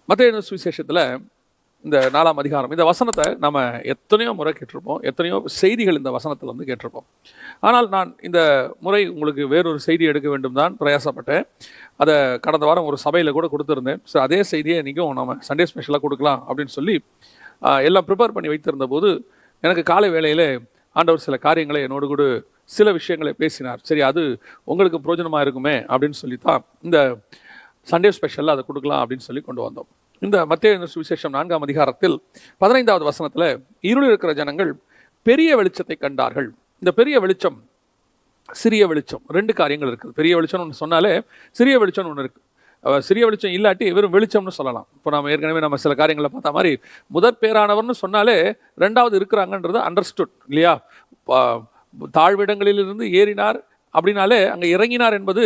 மத்தேயு சுவிசேஷத்தில் இந்த 4ஆம் அதிகாரம் இந்த வசனத்தை நம்ம எத்தனையோ முறை கேட்டிருப்போம், எத்தனையோ செய்திகள் இந்த வசனத்தில் வந்து கேட்டிருப்போம். ஆனால் நான் இந்த முறை உங்களுக்கு வேறொரு செய்தி எடுக்க வேண்டும் தான் பிரயாசப்பட்டேன். அதை கடந்த வாரம் ஒரு சபையில் கூட கொடுத்துருந்தேன். ஸோ அதே செய்தியை இன்றைக்கும் நம்ம சண்டே ஸ்பெஷலாக கொடுக்கலாம் அப்படின்னு சொல்லி எல்லாம் ப்ரிப்பேர் பண்ணி வைத்திருந்த போது எனக்கு காலை வேளையில் ஆண்டவர் சில காரியங்களை என்னோடு கூட சில விஷயங்களை பேசினார். சரி, அது உங்களுக்கு பிரயோஜனமாக இருக்குமே அப்படின்னு சொல்லி தான் இந்த சண்டே ஸ்பெஷலில் அதை கொடுக்கலாம் அப்படின்னு சொல்லி கொண்டு வந்தோம். இந்த மத்தேயு சுவிசேஷம் 4ஆம் அதிகாரத்தில் 15வது வசனத்தில் இருள் இருக்கிற ஜனங்கள் பெரிய வெளிச்சத்தை கண்டார்கள். இந்த பெரிய வெளிச்சம், சிறிய வெளிச்சம், ரெண்டு காரியங்கள் இருக்குது. பெரிய வெளிச்சம் ஒன்று சொன்னாலே சிறிய வெளிச்சம் ஒன்று இருக்குது. சிறிய வெளிச்சம் இல்லாட்டி வெறும் வெளிச்சம்னு சொல்லலாம். இப்போ நம்ம ஏற்கனவே நம்ம சில காரியங்களை பார்த்த மாதிரி முதற் பேரானவர்னு சொன்னாலே ரெண்டாவது இருக்கிறாங்கன்றது அண்டர்ஸ்டுட் இல்லையா? தாழ்விடங்களிலிருந்து ஏறினார் அப்படின்னாலே அங்கே இறங்கினார் என்பது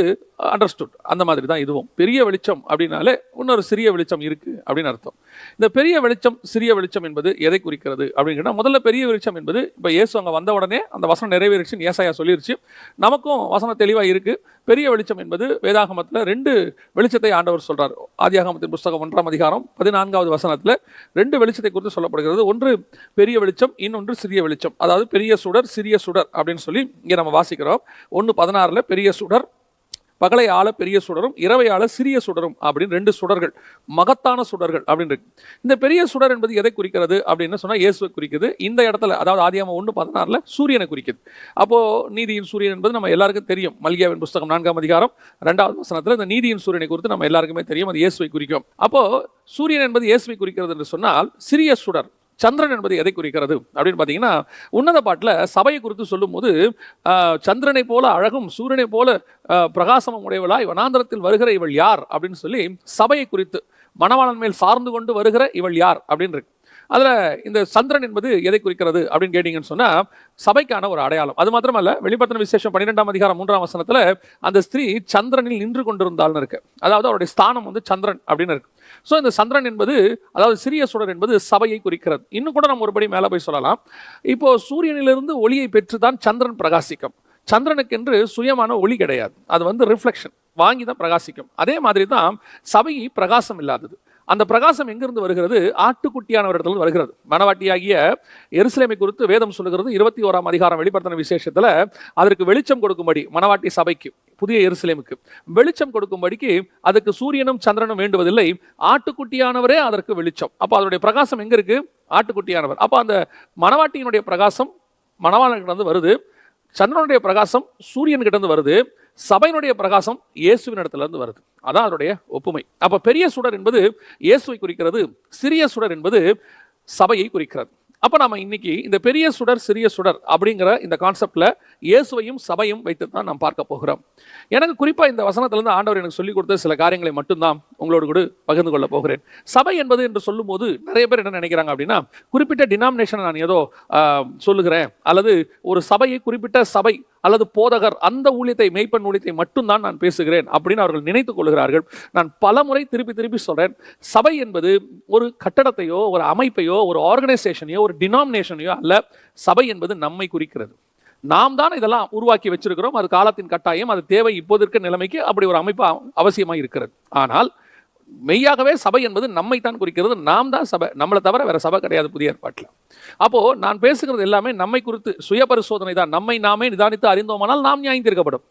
அண்டர்ஸ்டுட். அந்த மாதிரி தான் இதுவும். பெரிய வெளிச்சம் அப்படின்னாலே இன்னொரு சிறிய வெளிச்சம் இருக்குது அப்படின்னு அர்த்தம். இந்த பெரிய வெளிச்சம் சிறிய வெளிச்சம் என்பது எதை குறிக்கிறது அப்படின்னு கேட்டால், முதல்ல பெரிய வெளிச்சம் என்பது இப்போ இயேசு அங்கே வந்த உடனே அந்த வசனம் நிறைவேறிச்சுன்னு ஏசாயா சொல்லிருச்சு. நமக்கும் வசனம் தெளிவாக இருக்குது. பெரிய வெளிச்சம் என்பது வேதாகமத்தில் ரெண்டு வெளிச்சத்தை ஆண்டவர் சொல்கிறார். ஆதியாகமத்தின் புஸ்தகம் 1ஆம் அதிகாரம் 14வது வசனத்தில் ரெண்டு வெளிச்சத்தை குறித்து சொல்லப்படுகிறது. ஒன்று பெரிய வெளிச்சம், இன்னொன்று சிறிய வெளிச்சம். அதாவது பெரிய சுடர், சிறிய சுடர் அப்படின்னு சொல்லி இங்கே நம்ம வாசிக்கிறோம். 1:16 பெரிய சுடர், பகலை ஆள பெரிய சுடரும் இரவை ஆள சிறிய சுடரும் அப்படின்னு ரெண்டு சுடர்கள், மகத்தான சுடர்கள் அப்படின்னு இருக்கு. இந்த பெரிய சுடர் என்பது எதை குறிக்கிறது அப்படின்னு சொன்னால் இயேசுவை குறிக்குது. இந்த இடத்துல அதாவது ஆதியாகமம் 1:16 சூரியனை குறிக்குது. அப்போ நீதியின் சூரியன் என்பது நம்ம எல்லாருக்கும் தெரியும். மல்கியாவின் புஸ்தகம் 4ஆம் அதிகாரம் 2வது வசனத்தில் இந்த நீதியின் சூரியனை குறித்து நம்ம எல்லாருக்குமே தெரியும். அது இயேசுவை குறிக்கும். அப்போ சூரியன் என்பது இயேசுவை குறிக்கிறது என்று சொன்னால், சிறிய சுடர் சந்திரன் என்பது எதை குறிக்கிறது அப்படின்னு பார்த்தீங்கன்னா, உன்னத பாட்டில் சபையை குறித்து சொல்லும் போது சந்திரனை போல அழகும் சூரியனை போல பிரகாசமும் உடையவளாய் வனாந்தரத்தில் வருகிற இவள் யார் அப்படின்னு சொல்லி சபையை குறித்து, மணவாளன் மேல் சார்ந்து கொண்டு வருகிற இவள் யார் அப்படின்னு இருக்கு. அதில் இந்த சந்திரன் என்பது எதை குறிக்கிறது அப்படின்னு கேட்டீங்கன்னு சொன்னால், சபைக்கான ஒரு அடையாளம். அது மாத்திரமல்ல, வெளிப்படுத்தின விசேஷம் 12ஆம் அதிகாரம் 3ஆம் வசனத்தில் அந்த ஸ்திரீ சந்திரனில் நின்று கொண்டிருந்தாள்னு இருக்கு. அதாவது அவருடைய ஸ்தானம் வந்து சந்திரன் அப்படின்னு இருக்கு. ஸோ இந்த சந்திரன் என்பது, அதாவது சிறிய சுடர் என்பது சபையை குறிக்கிறது. இன்னும் கூட நம்ம ஒருபடி மேலே போய் சொல்லலாம். இப்போ சூரியனிலிருந்து ஒளியை பெற்று தான் சந்திரன் பிரகாசிக்கும். சந்திரனுக்கென்று சுயமான ஒளி கிடையாது. அது வந்து ரிஃப்ளெக்ஷன் வாங்கி தான் பிரகாசிக்கும். அதே மாதிரி தான் சபை பிரகாசம் இல்லாதது. அந்த பிரகாசம் எங்கிருந்து வருகிறது? ஆட்டுக்குட்டியானவரிடத்தில் வருகிறது. மணவாட்டியாகிய எருசலேமை குறித்து வேதம் சொல்லுகிறது 21ஆம் அதிகாரம் வெளிப்படுத்தின விசேஷத்தில், அதற்கு வெளிச்சம் கொடுக்கும்படி மணவாட்டி சபைக்கு, புதிய எருசலேமுக்கு வெளிச்சம் கொடுக்கும்படிக்கு அதுக்கு சூரியனும் சந்திரனும் வேண்டுவதில்லை, ஆட்டுக்குட்டியானவரே அதற்கு வெளிச்சம். அப்போ அதனுடைய பிரகாசம் எங்க இருக்கு? ஆட்டுக்குட்டியானவர். அப்போ அந்த மணவாட்டியினுடைய பிரகாசம் மணவாளனிடந்து வருது, சந்திரனுடைய பிரகாசம் சூரியன் கிட்ட இருந்து வருது, சபையினுடைய பிரகாசம் இயேசுவின் இடத்துல இருந்து வருது. அதான் அதனுடைய ஒப்புமை. அப்ப பெரிய சுடர் என்பது இயேசுவை குறிக்கிறது, சிறிய சுடர் என்பது சபையை குறிக்கிறது. அப்போ நம்ம இன்னைக்கு இந்த பெரிய சுடர் சிறிய சுடர் அப்படிங்கிற இந்த கான்செப்டில் இயேசுவையும் சபையும் வைத்து தான் நாம் பார்க்க போகிறோம். எனக்கு குறிப்பாக இந்த வசனத்திலிருந்து ஆண்டவர் எனக்கு சொல்லிக் கொடுத்த சில காரியங்களை மட்டும்தான் உங்களோடு கூட பகிர்ந்து கொள்ள போகிறேன். சபை என்பது என்று சொல்லும்போது நிறைய பேர் என்ன நினைக்கிறாங்க அப்படின்னா, குறிப்பிட்ட டினாமினேஷனை நான் ஏதோ சொல்லுகிறேன், அல்லது ஒரு சபையை குறிப்பிட்ட சபை அல்லது போதகர் அந்த ஊழியத்தை, மெய்ப்பெண் ஊழியத்தை மட்டும்தான் நான் பேசுகிறேன் அப்படின்னு அவர்கள் நினைத்துக் கொள்கிறார்கள். நான் பல முறை திருப்பி சொல்றேன், சபை என்பது ஒரு கட்டடத்தையோ, ஒரு அமைப்பையோ, ஒரு ஆர்கனைசேஷனையோ, ஒரு டினாமினேஷனையோ அல்ல. சபை என்பது நம்மை குறிக்கிறது. நாம் தான் இதெல்லாம் உருவாக்கி வச்சிருக்கிறோம். அது காலத்தின் கட்டாயம், அது தேவை. இப்போது இருக்க நிலைமைக்கு அப்படி ஒரு அமைப்பு அவசியமாக இருக்கிறது. ஆனால் மெய்யாகவே சபை என்பது நம்மை தான் குறிக்கிறது. நாம் தான் சபை, நம்மளை தவிர வேற சபை கிடையாது புதிய ஏற்பாட்டில். அப்போ நான் பேசுகிறது எல்லாமே நம்மை குறித்து சுய பரிசோதனை தான். நம்மை நாமே நிதானித்து அறிந்தோமானால் நாம் நியாயம் தீர்க்கப்படும்.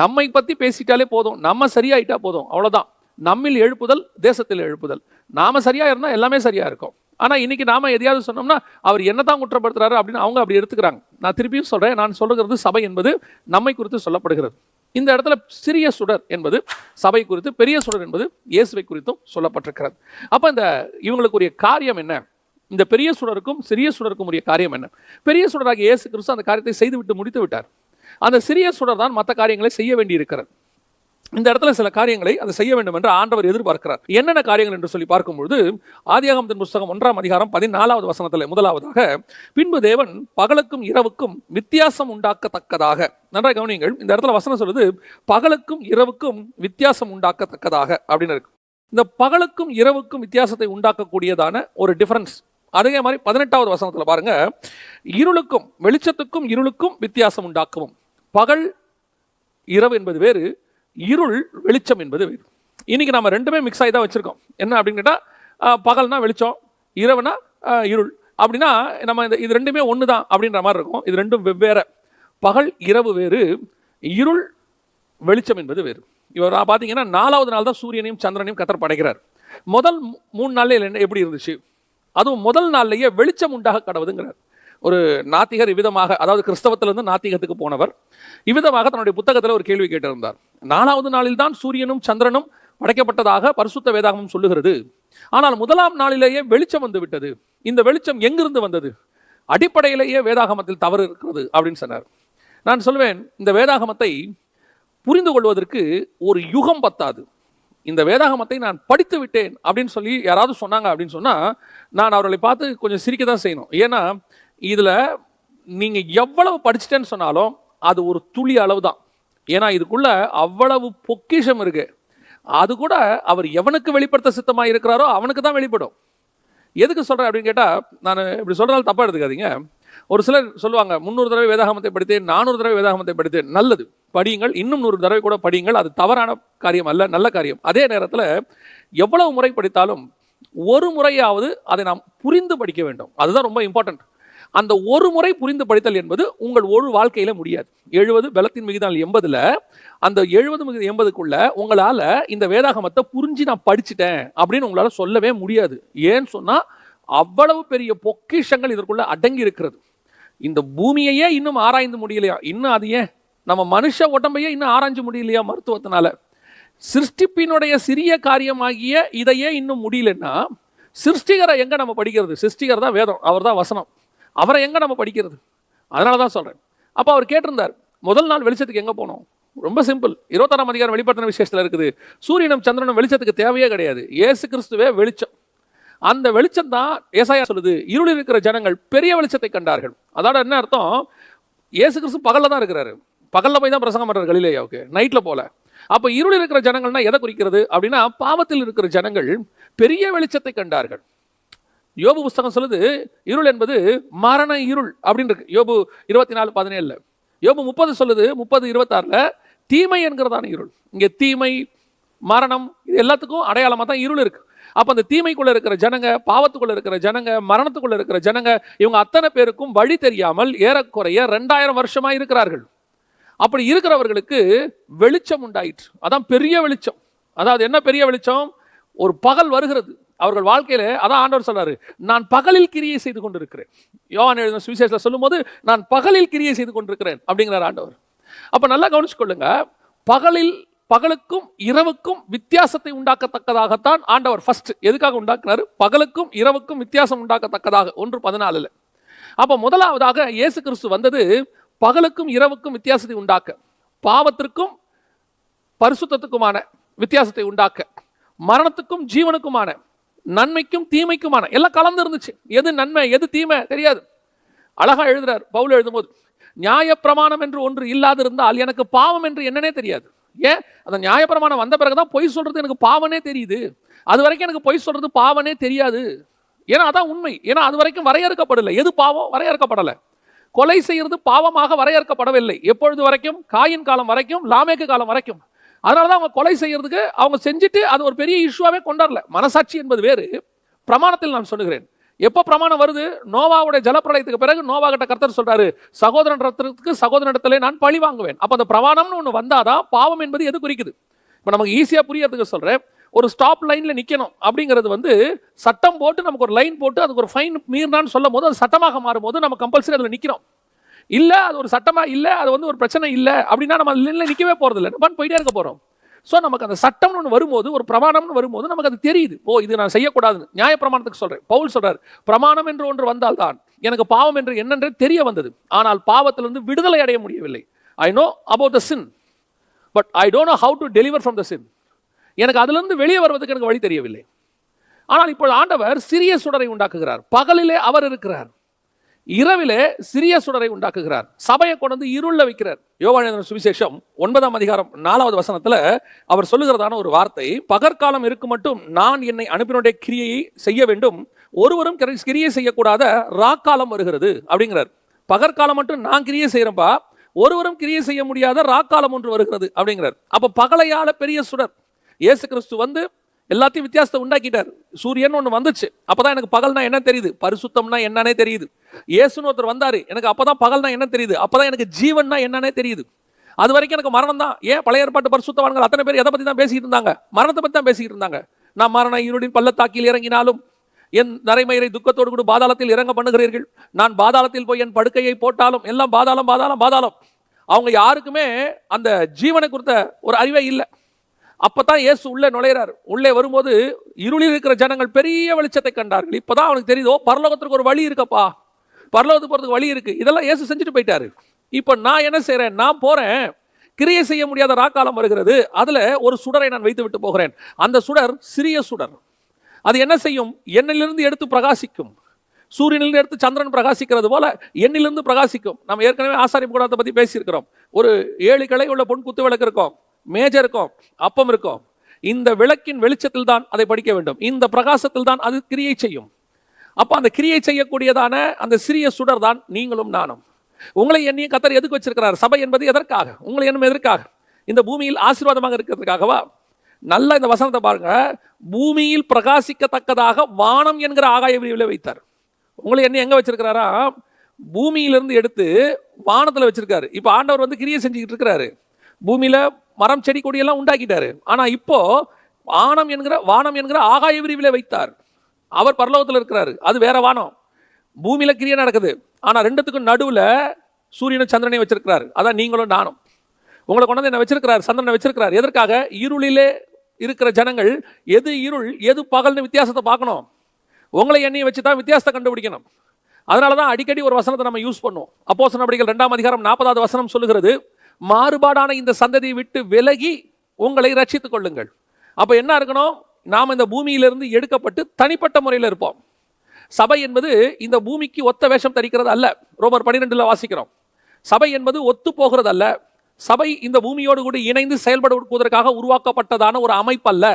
நம்மை பற்றி பேசிட்டாலே போதும், நம்ம சரியாயிட்டா போதும், அவ்வளோதான். நம்மில் எழுப்புதல் தேசத்தில் எழுப்புதல். நாம சரியா இருந்தால் எல்லாமே சரியா இருக்கும். ஆனால் இன்னைக்கு நாம எதையாவது சொன்னோம்னா அவர் என்னதான் குற்றப்படுத்துறாரு அப்படின்னு அவங்க அப்படி எடுத்துக்கிறாங்க. நான் திருப்பியும் சொல்றேன், நான் சொல்லுகிறது சபை என்பது நம்மை குறித்து சொல்லப்படுகிறது. இந்த இடத்துல சிறிய சுடர் என்பது சபை குறித்து, பெரிய சுடர் என்பது இயேசுவை குறித்தும் சொல்லப்பட்டிருக்கிறது. அப்ப இந்த இவங்களுக்குரிய காரியம் என்ன? இந்த பெரிய சுடருக்கும் சிறிய சுடருக்கும் உரிய காரியம் என்ன? பெரிய சுடராகிய இயேசு கிறிஸ்து அந்த காரியத்தை செய்துவிட்டு முடித்து விட்டார். அந்த சிறிய சுடர் தான் மற்ற காரியங்களை செய்ய வேண்டி இருக்கிறது. இந்த இடத்துல சில காரியங்களை அதை செய்ய வேண்டும் என்று ஆண்டவர் எதிர்பார்க்கிறார். என்னென்ன காரியங்கள் என்று சொல்லி பார்க்கும்பொழுது, ஆதியாகமத்தின் புஸ்தகம் 1ஆம் அதிகாரம் 14வது வசனத்தில் முதலாவதாக, பின்பு தேவன் பகலுக்கும் இரவுக்கும் வித்தியாசம் உண்டாக்கத்தக்கதாக. நன்றாக கவனியுங்கள், இந்த இடத்துல வசனம் சொல்லுது பகலுக்கும் இரவுக்கும் வித்தியாசம் உண்டாக்கத்தக்கதாக அப்படின்னு இருக்கு. இந்த பகலுக்கும் இரவுக்கும் வித்தியாசத்தை உண்டாக்கக்கூடியதான ஒரு டிஃபரன்ஸ். அதே மாதிரி 18வது வசனத்தில் பாருங்க, இருளுக்கும் வெளிச்சத்துக்கும் இருளுக்கும் வித்தியாசம் உண்டாக்கவும். பகல் இரவு என்பது வேறு, இருள் வெளிச்சம் என்பது வேறு. இன்னைக்கு நம்ம ரெண்டுமே மிக்ஸ் ஆகி தான் வச்சிருக்கோம். என்ன அப்படின்னு கேட்டால், பகல்னா வெளிச்சம், இரவுனா இருள். அப்படின்னா நம்ம இது ரெண்டுமே ஒன்று தான் அப்படின்ற மாதிரி இருக்கும். இது ரெண்டும் வெவ்வேறு. பகல் இரவு வேறு, இருள் வெளிச்சம் என்பது வேறு. இவர் பார்த்தீங்கன்னா 4வது நாள் தான் சூரியனையும் சந்திரனையும் கர்த்தர் படைக்கிறார். முதல் 3 நாளில் எப்படி இருந்துச்சு? அதுவும் முதல் நாள்லேயே வெளிச்சம் உண்டாக கடவுதுங்கிறார். ஒரு நாத்திகர் இவ்விதமாக, அதாவது கிறிஸ்தவத்திலிருந்து நாத்திகத்துக்கு போனவர் இவ்விதமாக தன்னுடைய புத்தகத்தில் ஒரு கேள்வி கேட்டிருந்தார். 4வது நாளில் தான் சூரியனும் சந்திரனும் படைக்கப்பட்டதாக பரிசுத்த வேதாகமம் சொல்லுகிறது. ஆனால் முதலாம் நாளிலேயே வெளிச்சம் வந்து விட்டது. இந்த வெளிச்சம் எங்கிருந்து வந்தது? அடிப்படையிலேயே வேதாகமத்தில் தவறு இருக்கிறது அப்படின்னு சொன்னார். நான் சொல்வேன், இந்த வேதாகமத்தை புரிந்து கொள்வதற்கு ஒரு யுகம் பத்தாது. இந்த வேதாகமத்தை நான் படித்து விட்டேன் அப்படின்னு சொல்லி யாராவது சொன்னாங்க அப்படின்னு சொன்னால் நான் அவர்களை பார்த்து கொஞ்சம் சிரிக்க தான் செய்யணும். ஏன்னா இதில் நீங்கள் எவ்வளவு படிச்சுட்டேன்னு சொன்னாலும் அது ஒரு துளி அளவு தான். ஏன்னா இதுக்குள்ள அவ்வளவு பொக்கிஷம் இருக்கு. அது கூட அவர் எவனுக்கு வெளிப்படுத்த சித்தமாக இருக்கிறாரோ அவனுக்கு தான் வெளிப்படும். எதுக்கு சொல்கிறேன் அப்படின்னு கேட்டால், நான் இப்படி சொல்கிறதால தப்பாக எடுத்துக்காதீங்க. ஒரு சிலர் சொல்லுவாங்க, 300 தடவை வேதாகமத்தை படித்தேன், 400 தடவை வேதாகமத்தை படித்தேன். நல்லது, படியுங்கள். இன்னும் 100 தடவை கூட படியுங்கள். அது தவறான காரியம் அல்ல, நல்ல காரியம். அதே நேரத்தில் எவ்வளவு முறை படித்தாலும் ஒரு முறையாவது அதை நாம் புரிந்து படிக்க வேண்டும். அதுதான் ரொம்ப இம்பார்ட்டன்ட். அந்த ஒரு முறை புரிந்து படித்தல் என்பது உங்கள் ஒரு வாழ்க்கையில முடியாது. 70 பலத்தின் மிகுதினால் 80ல் அந்த 70 80க்குள்ள உங்களால் இந்த வேதாகமத்தை புரிஞ்சு நான் படிச்சுட்டேன் அப்படின்னு உங்களால் சொல்லவே முடியாது. ஏன்னு சொன்னால் அவ்வளவு பெரிய பொக்கிஷங்கள் இதற்குள்ள அடங்கி இருக்கிறது. இந்த பூமியையே இன்னும் ஆராய்ந்து முடியலையா? இன்னும் அது ஏன் நம்ம மனுஷ உடம்பையே இன்னும் ஆராய்ஞ்சு முடியலையா மருத்துவத்தினால? சிருஷ்டிப்பினுடைய சிறிய காரியமாகிய இதையே இன்னும் முடியலன்னா சிருஷ்டிகரை எங்க நம்ம படிக்கிறது? சிருஷ்டிகர் தான் வேதம், அவர் தான் வசனம். அவரை எங்க நம்ம படிக்கிறது? அதனால தான் சொல்றேன். அப்போ அவர் கேட்டிருந்தார், முதல் நாள் வெளிச்சத்துக்கு எங்க போனோம்? ரொம்ப சிம்பிள். 26ஆம் அதிகாரம் வெளிப்படுத்தின விசேஷத்தில் இருக்குது. சூரியனும் சந்திரனும் வெளிச்சத்துக்கு தேவையே கிடையாது. இயேசு கிறிஸ்துவே வெளிச்சம். அந்த வெளிச்சம் தான் ஏசாயா சொல்லுது, இருளில் இருக்கிற ஜனங்கள் பெரிய வெளிச்சத்தை கண்டார்கள். அதோட என்ன அர்த்தம்? இயேசு கிறிஸ்து பகல்ல தான் இருக்கிறாரு. பகல்ல போய் தான் பிரசங்கம் பண்றாரு கலிலேயாவுக்கு, நைட்ல போல. அப்போ இருளில் இருக்கிற ஜனங்கள்னா எதை குறிக்கிறது அப்படின்னா, பாவத்தில் இருக்கிற ஜனங்கள் பெரிய வெளிச்சத்தை கண்டார்கள். யோபு புஸ்தகம் சொல்லுது, இருள் என்பது மரண இருள் அப்படின்னு இருக்கு. யோபு 24:17. யோபு 30 சொல்லுது, 30:26 தீமை என்கிறதான இருள். இங்கே தீமை, மரணம், இது எல்லாத்துக்கும் அடையாளமாக தான் இருள் இருக்கு. அப்போ அந்த தீமைக்குள்ள இருக்கிற ஜனங்க, பாவத்துக்குள்ள இருக்கிற ஜனங்க, மரணத்துக்குள்ள இருக்கிற ஜனங்க, இவங்க அத்தனை பேருக்கும் வழி தெரியாமல் ஏறக்குறைய 2000 வருஷமா இருக்கிறார்கள். அப்படி இருக்கிறவர்களுக்கு வெளிச்சம் உண்டாயிற்று. அதான் பெரிய வெளிச்சம். அதாவது என்ன பெரிய வெளிச்சம்? ஒரு பகல் வருகிறது அவர்கள் வாழ்க்கையில. அதான் ஆண்டவர் சொல்றாரு, நான் பகலில் கிரியை செய்து கொண்டிருக்கிறேன். யோவான் எழுதின சுவிசேஷத்தில் சொல்லும் போது நான் பகலில் கிரியை செய்து கொண்டிருக்கிறேன் அப்படிங்கிறார் ஆண்டவர். அப்ப நல்லா கவனிச்சு கொள்ளுங்க, பகலுக்கும் இரவுக்கும் வித்தியாசத்தை உண்டாக்கத்தக்கதாகத்தான் ஆண்டவர் ஃபர்ஸ்ட் எதுக்காக உண்டாக்குனாரு? பகலுக்கும் இரவுக்கும் வித்தியாசம் உண்டாக்கத்தக்கதாக. 1:14. அப்ப முதலாவதாக இயேசு கிறிஸ்து வந்தது பகலுக்கும் இரவுக்கும் வித்தியாசத்தை உண்டாக்க, பாவத்திற்கும் பரிசுத்தத்துக்குமான வித்தியாசத்தை உண்டாக்க, மரணத்துக்கும் ஜீவனுக்குமான, நன்மைக்கும் தீமைக்குமான, எல்லாம் கலந்து இருந்துச்சு. எது நன்மை எது தீமை தெரியாது. அழகா எழுதுறார் பவுல் எழுதும்போது, நியாயப்பிரமாணம் என்று ஒன்று இல்லாது இருந்தால் எனக்கு பாவம் என்று என்னன்னே தெரியாது. ஏன்? அந்த நியாயப்பிரமாணம் வந்த பிறகுதான் பொய் சொல்றது எனக்கு பாவனே தெரியுது. அது வரைக்கும் எனக்கு பொய் சொல்றது பாவனே தெரியாது. ஏன்னா அதான் உண்மை. ஏன்னா அது வரைக்கும் வரையறுக்கப்படலை. எது பாவம்? வரையறுக்கப்படலை. கொலை செய்யறது பாவமாக வரையறுக்கப்படவில்லை. எப்பொழுது வரைக்கும்? காயின் காலம் வரைக்கும், லாமேக்கு காலம் வரைக்கும். அதனாலதான் அவங்க கொலை செய்யறதுக்கு அவங்க செஞ்சுட்டு அது ஒரு பெரிய இஷ்யூவாவே கொண்டாடல. மனசாட்சி என்பது வேறு. பிரமாணத்தில் நான் சொல்லுகிறேன், எப்போ பிரமாணம் வருது? நோவாவுடைய ஜலப்பிரளயத்துக்கு பிறகு நோவா கிட்ட கர்த்தர் சொல்றாரு, சகோதரத்துக்கு சகோதரனிடத்திலே நான் பழி வாங்குவேன். அப்ப அந்த பிரமாணம்னு ஒண்ணு வந்தாதான் பாவம் என்பது எது குறிக்குது. இப்ப நமக்கு ஈஸியா புரியறதுக்கு சொல்றேன், ஒரு ஸ்டாப் லைன்ல நிக்கணும் அப்படிங்கிறது சட்டம் போட்டு நமக்கு ஒரு லைன் போட்டு அதுக்கு ஒரு ஃபைன் மீறினான்னு சொல்லும் போது அது சட்டமாக மாறும் போது நம்ம கம்பல்சரி அதுல நிக்கிறோம். இல்ல அது ஒரு சட்டமா இல்ல, அது ஒரு பிரச்சனை இல்ல அப்படின்னா நம்ம நிக்கவே போறது இல்லை, நம்ம போயிட்டே இருக்க போறோம். ஸோ நமக்கு அந்த சட்டம்னு ஒன்று வரும்போது, ஒரு பிரமாணம்னு வரும்போது நமக்கு அது தெரியுது. ஓ, இது நான் செய்யக்கூடாதுன்னு. நியாய பிரமாணத்துக்கு சொல்றேன். பவுல் சொல்றாரு, பிரமாணம் என்று ஒன்று வந்தால் தான் எனக்கு பாவம் என்று என்னென்றே தெரிய வந்தது. ஆனால் பாவத்திலிருந்து விடுதலை அடைய முடியவில்லை. I know about the sin, but I don't know how to deliver from the sin. எனக்கு அதிலிருந்து வெளியே வருவதற்கு எனக்கு வழி தெரியவில்லை. ஆனால் இப்போது ஆண்டவர் சிறிய சுடரை உண்டாக்குகிறார். பகலிலே அவர் இருக்கிறார், இரவிலே சிறிய சுடரை உண்டாக்குகிறார். சபையை கொண்டு இருள வைக்கிறார். யோவான் எழுதின சுவிசேஷம் 9ஆம் அதிகாரம் 4வது வசனத்துல அவர் சொல்லுகிறதான ஒரு வார்த்தை, பகற்காலம் இருக்கும் மட்டும் நான் என்னை அனுப்பினுடைய கிரியையை செய்ய வேண்டும், ஒருவரும் கிரியை செய்யக்கூடாத ராக்காலம் வருகிறது அப்படிங்கிறார். பகற்காலம் மட்டும் நான் கிரியை செய்யறேன்பா, ஒருவரும் கிரியை செய்ய முடியாத ராக்காலம் ஒன்று வருகிறது அப்படிங்கிறார். அப்ப பகலையால பெரிய சுடர். இயேசு கிறிஸ்து எல்லாத்தையும் வித்தியாசத்தை உண்டாக்கிட்டார். சூரியன் ஒன்று வந்துச்சு, அப்பதான் எனக்கு பகல்னா என்ன தெரியுது, பரிசுத்தம்னா என்னன்னே தெரியுது. இயேசுன்னு ஒருத்தர் வந்தாரு, எனக்கு அப்பதான் பகல்னா என்ன தெரியுது, அப்பதான் எனக்கு ஜீவன்னா என்னன்னே தெரியுது. அது வரைக்கும் எனக்கு மரணம் தான். ஏன் பழைய ஏற்பாட்டு பரிசுத்தவான்கள் அத்தனை பேர் எதை பத்தி தான் பேசிட்டு இருந்தாங்க? மரணத்தை பத்தி தான் பேசிட்டு இருந்தாங்க. நான் மரண இருளின் பள்ளத்தாக்கில் இறங்கினாலும் என் நரைமயிரை துக்கத்தோடு கூட பாதாளத்தில் இறங்க பண்ணுகிறீர்கள், நான் பாதாளத்தில் போய் என் படுக்கையை போட்டாலும், எல்லாம் பாதாளம் பாதாளம் பாதாளம். அவங்க யாருக்குமே அந்த ஜீவனை குறித்த ஒரு அறிவே இல்லை. அப்பதான் இயேசு உள்ளே நுழையிறார். உள்ளே வரும்போது இருளில் இருக்கிற ஜனங்கள் பெரிய வெளிச்சத்தை கண்டார்கள். இப்பதான் அவனுக்கு தெரியுதோ பரலோகத்திற்கு ஒரு வழி இருக்கப்பா, பரலோகத்துக்கு போறதுக்கு வழி இருக்கு. இதெல்லாம் இயேசு செஞ்சுட்டு போயிட்டாரு. இப்ப நான் என்ன செய்யறேன், நான் போறேன், கிரியை செய்ய முடியாத ராக்காலம் வருகிறது, அதுல ஒரு சுடரை நான் வைத்து விட்டு போகிறேன். அந்த சுடர் சிறிய சுடர். அது என்ன செய்யும், எண்ணிலிருந்து எடுத்து பிரகாசிக்கும். சூரியனிலிருந்து எடுத்து சந்திரன் பிரகாசிக்கிறது போல எண்ணிலிருந்து பிரகாசிக்கும். நம்ம ஏற்கனவே ஆசாரிய கூடாரத்தை பத்தி பேசியிருக்கிறோம். ஒரு 7 கிளை உள்ள பொன் குத்து விளக்கு இருக்கும், மேஜை இருக்கும், அப்பம் இருக்கும். இந்த விளக்கின் வெளிச்சத்தில் தான் அதை படிக்க வேண்டும். இந்த பிரகாசத்தில் தான் அது கிரியை செய்யும். அப்ப அந்த கிரியை செய்யக்கூடியதான அந்த சிறிய சுடர் தான் நீங்களும் நானும். உங்களை எண்ணியும் கர்த்தர் எதுக்கு வச்சிருக்கிறார்? சபை என்பது எதற்காக? உங்களை எண்ணும் எதற்காக? இந்த பூமியில் ஆசீர்வாதமாக இருக்கிறதுக்காகவா? நல்ல இந்த வசனத்தை பாருங்க. பூமியில் பிரகாசிக்கத்தக்கதாக வானம் என்கிற ஆகாய விரிவில் வைத்தார். உங்களை எண்ணி எங்க வச்சிருக்கிறாரா? பூமியிலிருந்து எடுத்து வானத்துல வச்சிருக்காரு. இப்ப ஆண்டவர் வந்து கிரியை செஞ்சுக்கிட்டு இருக்கிறாரு. பூமியில மரம் செடி கொடியெல்லாம் உண்டாக்கிட்டாரு. ஆனா இப்போ வானம் என்கிற ஆகாய விரிவில் வைத்தார். அவர் பரலோகத்தில் இருக்கிறாரு, அது வேற வானம். பூமியில கிரியை நடக்குது, ஆனா ரெண்டுத்துக்கும் நடுவுல சூரியனும் சந்திரனை வச்சிருக்கிறாரு. அதான் நீங்களும் நானும். உங்களை கொண்டு என்ன வச்சிருக்கிறார்? சந்திரனை வச்சிருக்கிறார். எதற்காக? இருளிலே இருக்கிற ஜனங்கள் எது இருள் எது பகல்னு வித்தியாசத்தை பார்க்கணும். உங்களை எண்ணியை வச்சு தான் வித்தியாசத்தை கண்டுபிடிக்கணும். அதனாலதான் அடிக்கடி ஒரு வசனத்தை நம்ம யூஸ் பண்ணுவோம். அப்போஸ்தலர் நடவடிக்கைகள் 2ஆம் அதிகாரம் 40வது வசனம் சொல்லுகிறது, மாறுபாடான இந்த சந்ததியை விட்டு விலகி உங்களை ரட்சித்துக் கொள்ளுங்கள். அப்ப என்ன இருக்கணும்? நாம் இந்த பூமியிலிருந்து எடுக்கப்பட்டு தனிப்பட்ட முறையில் இருப்போம். சபை என்பது இந்த பூமிக்கு ஒத்த வேஷம் தரிக்கிறது அல்ல. ரோமர் 12 வாசிக்கிறோம். சபை என்பது ஒத்து போகிறது அல்ல. சபை இந்த பூமியோடு கூட இணைந்து செயல்படுவதற்காக உருவாக்கப்பட்டதான ஒரு அமைப்பு அல்ல.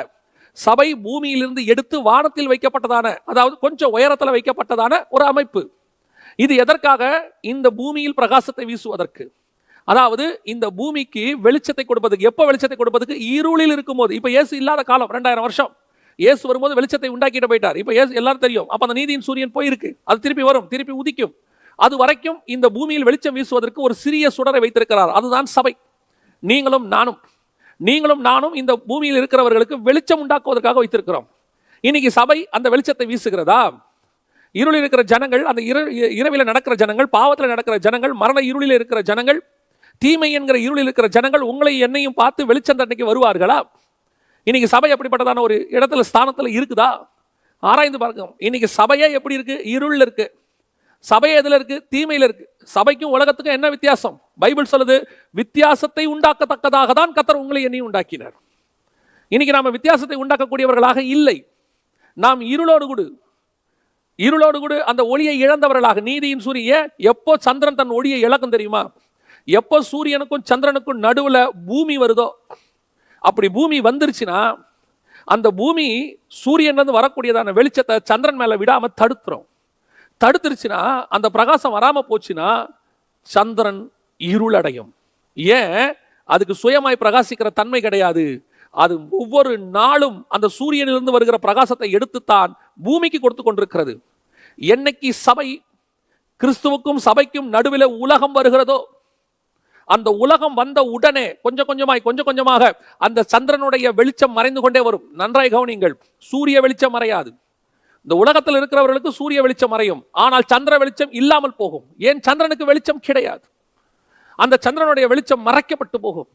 சபை பூமியிலிருந்து எடுத்து வானத்தில் வைக்கப்பட்டதான, அதாவது கொஞ்சம் உயரத்தில் வைக்கப்பட்டதான ஒரு அமைப்பு. இது எதற்காக? இந்த பூமியில் பிரகாசத்தை வீசுவதற்கு. அதாவது இந்த பூமிக்கு வெளிச்சத்தை கொடுப்பதுக்கு. எப்போ வெளிச்சத்தை கொடுப்பதுக்கு? இருளில் இருக்கும்போது. இப்ப இயேசு இல்லாத காலம் 2000 வருஷம். இயேசு வரும்போது வெளிச்சத்தை உண்டாக்கிட்டு போயிட்டார். இப்ப இயேசு எல்லாரும் தெரியும். அப்ப அந்த நீதியின் சூரியன் போயிருக்கு, அது திருப்பி வரும், திருப்பி உதிக்கும். அது வரைக்கும் இந்த பூமியில் வெளிச்சம் வீசுவதற்கு ஒரு சிறிய சுடரை வைத்திருக்கிறார். அதுதான் சபை. நீங்களும் நானும் இந்த பூமியில் இருக்கிறவர்களுக்கு வெளிச்சம் உண்டாக்குவதற்காக வைத்திருக்கிறோம். இன்னைக்கு சபை அந்த வெளிச்சத்தை வீசுகிறதா? இருளில் இருக்கிற ஜனங்கள், அந்த இரவில் நடக்கிற ஜனங்கள், பாவத்தில் நடக்கிற ஜனங்கள், மரண இருளில் இருக்கிற ஜனங்கள், தீமை என்கிற இருளில் இருக்கிற ஜனங்கள் உங்களை என்னையும் பார்த்து வெளிச்சம் தண்டைக்கு வருவார்களா? இன்னைக்கு சபை அப்படிப்பட்டதான ஒரு இடத்துல ஸ்தானத்துல இருக்குதா? ஆராய்ந்து பார்க்கணும். இன்னைக்கு சபையே எப்படி இருக்கு? இருள் இருக்கு. சபை எதுல இருக்கு? தீமையில இருக்கு. சபைக்கும் உலகத்துக்கும் என்ன வித்தியாசம்? பைபிள் சொல்லுது, வித்தியாசத்தை உண்டாக்கத்தக்கதாக தான் கர்த்தர் உங்களை என்னையும் உண்டாக்கினார். இன்னைக்கு நாம வித்தியாசத்தை உண்டாக்கக்கூடியவர்களாக இல்லை. நாம் இருளோடு கூட அந்த ஒளியை இழந்தவர்களாக. நீதியின் சூரியன் எப்போ சந்திரன் தன் ஒளியை இழக்கும் தெரியுமா? எப்போ சூரியனுக்கும் சந்திரனுக்கும் நடுவுல பூமி வருதோ, அப்படி பூமி வந்துருச்சுன்னா அந்த பூமி சூரியன் வரக்கூடியதான வெளிச்சத்தை சந்திரன் மேல விடாம தடுத்துருச்சுன்னா, அந்த பிரகாசம் வராம போச்சுன்னா சந்திரன் இருளடையும். ஏன்? அதுக்கு சுயமாய் பிரகாசிக்கிற தன்மை கிடையாது. அது ஒவ்வொரு நாளும் அந்த சூரியனிலிருந்து வருகிற பிரகாசத்தை எடுத்துத்தான் பூமிக்கு கொடுத்து கொண்டிருக்கிறது. என்னைக்கு சபை கிறிஸ்துவுக்கும் சபைக்கும் நடுவில் உலகம் வருகிறதோ, அந்த உலகம் வந்த உடனே கொஞ்சம் கொஞ்சமாக அந்த சந்திரனுடைய வெளிச்சம் மறைந்து கொண்டே வரும். நன்றாய் கவனிங்கள், சூரிய வெளிச்சம் மறையாது. இந்த உலகத்தில் இருக்கிறவர்களுக்கு சூரிய வெளிச்சம் மறையும், ஆனால் சந்திர வெளிச்சம் இல்லாமல் போகும். ஏன்? சந்திரனுக்கு வெளிச்சம் கிடையாது. அந்த சந்திரனுடைய வெளிச்சம் மறைக்கப்பட்டு போகும்.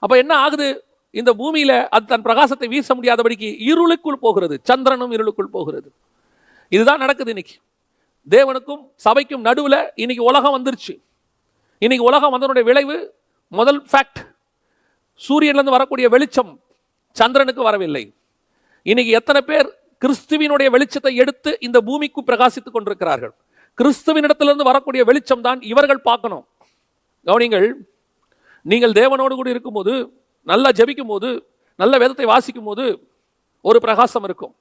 அப்ப என்ன ஆகுது? இந்த பூமியில அது தன் பிரகாசத்தை வீச முடியாதபடிக்கு இருளுக்குள் போகிறது. சந்திரனும் இருளுக்குள் போகிறது. இதுதான் நடக்குது இன்னைக்கு. தேவனுக்கும் சபைக்கும் நடுவுல இன்னைக்கு உலகம் வந்துருச்சு. இன்னைக்கு உலகம் வந்தனுடைய விளைவு, முதல் ஃபேக்ட், சூரியனிலிருந்து வரக்கூடிய வெளிச்சம் சந்திரனுக்கு வரவில்லை. இன்னைக்கு எத்தனை பேர் கிறிஸ்துவினுடைய வெளிச்சத்தை எடுத்து இந்த பூமிக்கு பிரகாசித்துக் கொண்டிருக்கிறார்கள்? கிறிஸ்துவினிடத்திலிருந்து வரக்கூடிய வெளிச்சம் தான் இவர்கள் பார்க்கணும். கவனிங்கள், நீங்கள் தேவனோடு கூட இருக்கும்போது, நல்லா ஜெபிக்கும் போது, நல்ல வேதத்தை வாசிக்கும் போது ஒரு பிரகாசம் இருக்கும்,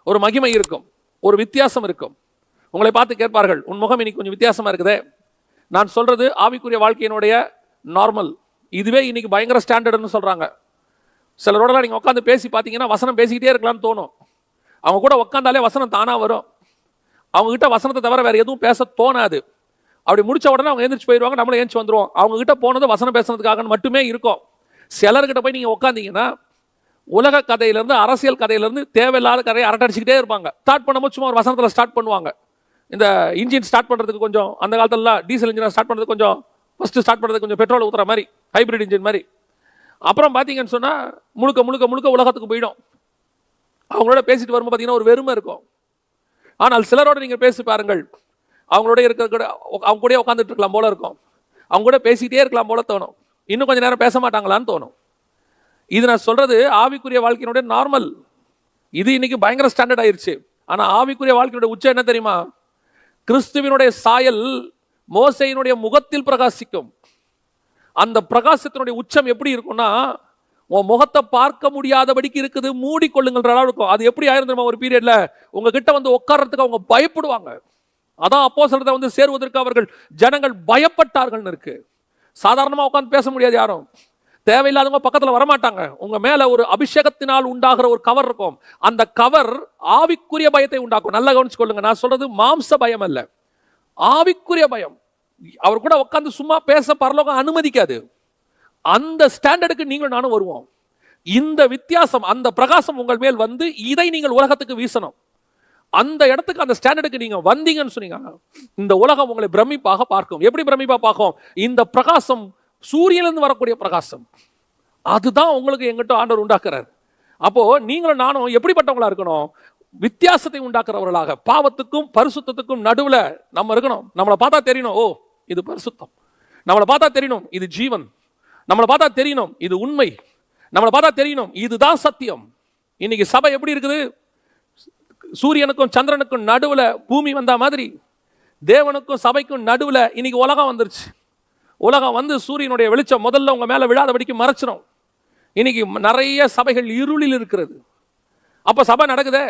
ஒரு மகிமை இருக்கும், ஒரு வித்தியாசம் இருக்கும். உங்களை பார்த்து கேட்பார்கள், உன் முகம் இன்னைக்கு கொஞ்சம் வித்தியாசமா இருக்குதே. நான் சொல்றது ஆவிக்குரிய வாழ்க்கையினுடைய நார்மல். இதுவே இன்னைக்கு பயங்கர ஸ்டாண்டர்ட்னு சொல்றாங்க. சிலரோடலாம் நீங்கள் உட்காந்து பேசி பார்த்தீங்கன்னா வசனம் பேசிக்கிட்டே இருக்கலாம்னு தோணும். அவங்க கூட உட்காந்தாலே வசனம் தானாக வரும். அவங்ககிட்ட வசனத்தை தவிர வேறு எதுவும் பேச தோணாது. அப்படி முடிச்ச உடனே அவங்க எழுந்திரிச்சு போயிடுவாங்க, நம்மளும் எழுந்திரிச்சு வந்துடுவோம். அவங்ககிட்ட போனது வசனம் பேசுறதுக்காக மட்டுமே இருக்கும். சிலர்கிட்ட போய் நீங்கள் உட்காந்தீங்கன்னா உலக கதையிலேருந்து அரசியல் கதையிலேருந்து தேவையில்லாத கதையை அரட்டடிச்சுக்கிட்டே இருப்பாங்க. ஸ்டார்ட் பண்ணும்போது சும்மா ஒரு வசனத்தில் ஸ்டார்ட் பண்ணுவாங்க. இந்த இன்ஜின் ஸ்டார்ட் பண்ணுறதுக்கு கொஞ்சம், அந்த காலத்துலலாம் டீசல் இன்ஜினை ஸ்டார்ட் பண்ணுறதுக்கு கொஞ்சம், ஃபஸ்ட்டு ஸ்டார்ட் பண்ணுறதுக்கு கொஞ்சம் பெட்ரோல் ஊற்றுற மாதிரி, ஹைப்ரிட் இன்ஜின் மாதிரி. அப்புறம் பார்த்தீங்கன்னு சொன்னால் முழுக்க முழுக்க முழுக்க உலகத்துக்கு போயிடும். அவங்களோட பேசிட்டு வரும்போது பார்த்தீங்கன்னா ஒரு வெறுமை இருக்கும். ஆனால் சிலரோடு நீங்கள் பேசி பாருங்கள், அவங்களோட இருக்கிற அவங்க கூட உட்காந்துட்டு இருக்கலாம் போல இருக்கும். அவங்க கூட பேசிக்கிட்டே இருக்கலாம் போல தோணும். இன்னும் கொஞ்சம் நேரம் பேச மாட்டாங்களான்னு தோணும். இது நான் சொல்றது ஆவிக்குரிய வாழ்க்கையினுடைய நார்மல். இது இன்னைக்கு பயங்கர ஸ்டாண்டர்ட் ஆயிருச்சு. ஆனால் ஆவிக்குரிய வாழ்க்கையினுடைய உச்சம் என்ன தெரியுமா? கிறிஸ்துவினுடைய சாயல் மோசேயினுடைய முகத்தில் பிரகாசிக்கும். அந்த பிரகாசத்தினுடைய உச்சம் எப்படி இருக்கும்னா, உன் முகத்தை பார்க்க முடியாதபடிக்கு இருக்குது, மூடிக்கொள்ளுங்கன்ற அளவு இருக்கும். அது எப்படி ஆயிரும் தெரியுமா? ஒரு பீரியட்ல உங்ககிட்ட வந்து உட்கார்றதுக்கு அவங்க பயப்படுவாங்க. அதான் அப்போஸ்தலரை வந்து சேருவதற்கு அவர்கள் ஜனங்கள் பயப்பட்டார்கள்னு இருக்கு. சாதாரணமாக உட்காந்து பேச முடியாது யாரும். தேவையில்லாதவங்க பக்கத்தில் வரமாட்டாங்க. உங்க மேல ஒரு அபிஷேகத்தினால் உண்டாகிற ஒரு கவர் இருக்கும். அந்த கவர் ஆவிக்குரிய பயத்தை உண்டாக்கும். நல்லா கவனிச்சுக்கொள்ளுங்க, நான் சொல்றது மாம்ச பயம் அல்ல, ஆவிக்குரிய பயம். அவர் கூட உட்காந்து சும்மா பேச பரலோகம் அனுமதிக்காது. அந்த ஸ்டாண்டர்டுக்கு நீங்களும் நானும் வருவோம். இந்த வித்தியாசம், அந்த பிரகாசம் உங்கள் மேல் வந்து இதை நீங்கள் உலகத்துக்கு வீசணும். அந்த இடத்துக்கு, அந்த ஸ்டாண்டர்டுக்கு நீங்க வந்தீங்கன்னு சொன்னீங்க, இந்த உலகம் உங்களை பிரமிப்பாக பார்க்கும். எப்படி பிரமிப்பாக பார்க்கும்? இந்த பிரகாசம் சூரியனிலிருந்து வரக்கூடிய பிரகாசம், அதுதான் உங்களுக்கு எங்கிட்ட ஆண்டவர் உண்டாக்குறார். அப்போ நீங்களும் நானும் எப்படிப்பட்டவங்களா இருக்கணும்? வித்தியாசத்தை உண்டாக்குறவர்களாக, பாவத்துக்கும் பரிசுத்தத்துக்கும் நடுவுல நம்ம இருக்கணும். நம்மளை பார்த்தா தெரியணும், ஓ இது பரிசுத்தம். நம்மளை பார்த்தா தெரியணும், இது ஜீவன். நம்மளை பார்த்தா தெரியணும், இது உண்மை. நம்மளை பார்த்தா தெரியணும், இதுதான் சத்தியம். இன்னைக்கு சபை எப்படி இருக்குது? சூரியனுக்கும் சந்திரனுக்கும் நடுவுல பூமி வந்த மாதிரி தேவனுக்கும் சபைக்கும் நடுவுல இன்னைக்கு உலகம் வந்துருச்சு. உலகம் வந்து சூரியனுடைய வெளிச்சம் முதல்ல உங்க மேல விழாதபடிக்கு மறைச்சிடும். இன்னைக்கு நிறைய சபைகள் இருளில் இருக்கிறது. அப்ப சபை நடக்குதே,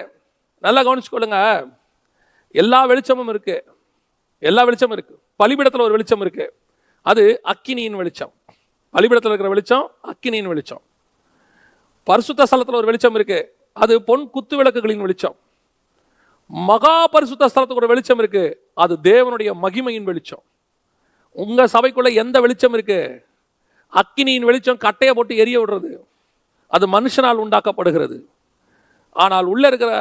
நல்லா கவனிச்சுக்கொள்ளுங்க. எல்லா வெளிச்சமும் இருக்கு, எல்லா வெளிச்சமும் இருக்கு. பலிபீடத்தில் ஒரு வெளிச்சம் இருக்கு, அது அக்கினியின் வெளிச்சம். பலிபீடத்தில் இருக்கிற வெளிச்சம் அக்கினியின் வெளிச்சம். பரிசுத்த ஸ்தலத்தில் ஒரு வெளிச்சம் இருக்கு, அது பொன் குத்து விளக்குகளின் வெளிச்சம். மகா பரிசுத்த ஸ்தலத்துக்கு ஒரு வெளிச்சம் இருக்கு, அது தேவனுடைய மகிமையின் வெளிச்சம். உங்க சபைக்குள்ள எந்த வெளிச்சம் இருக்கு? அக்கினியின் வெளிச்சம் கட்டையை போட்டு எரிய விடுறது, அது மனுஷனால் உண்டாக்கப்படுகிறது. ஆனால் உள்ள இருக்கிற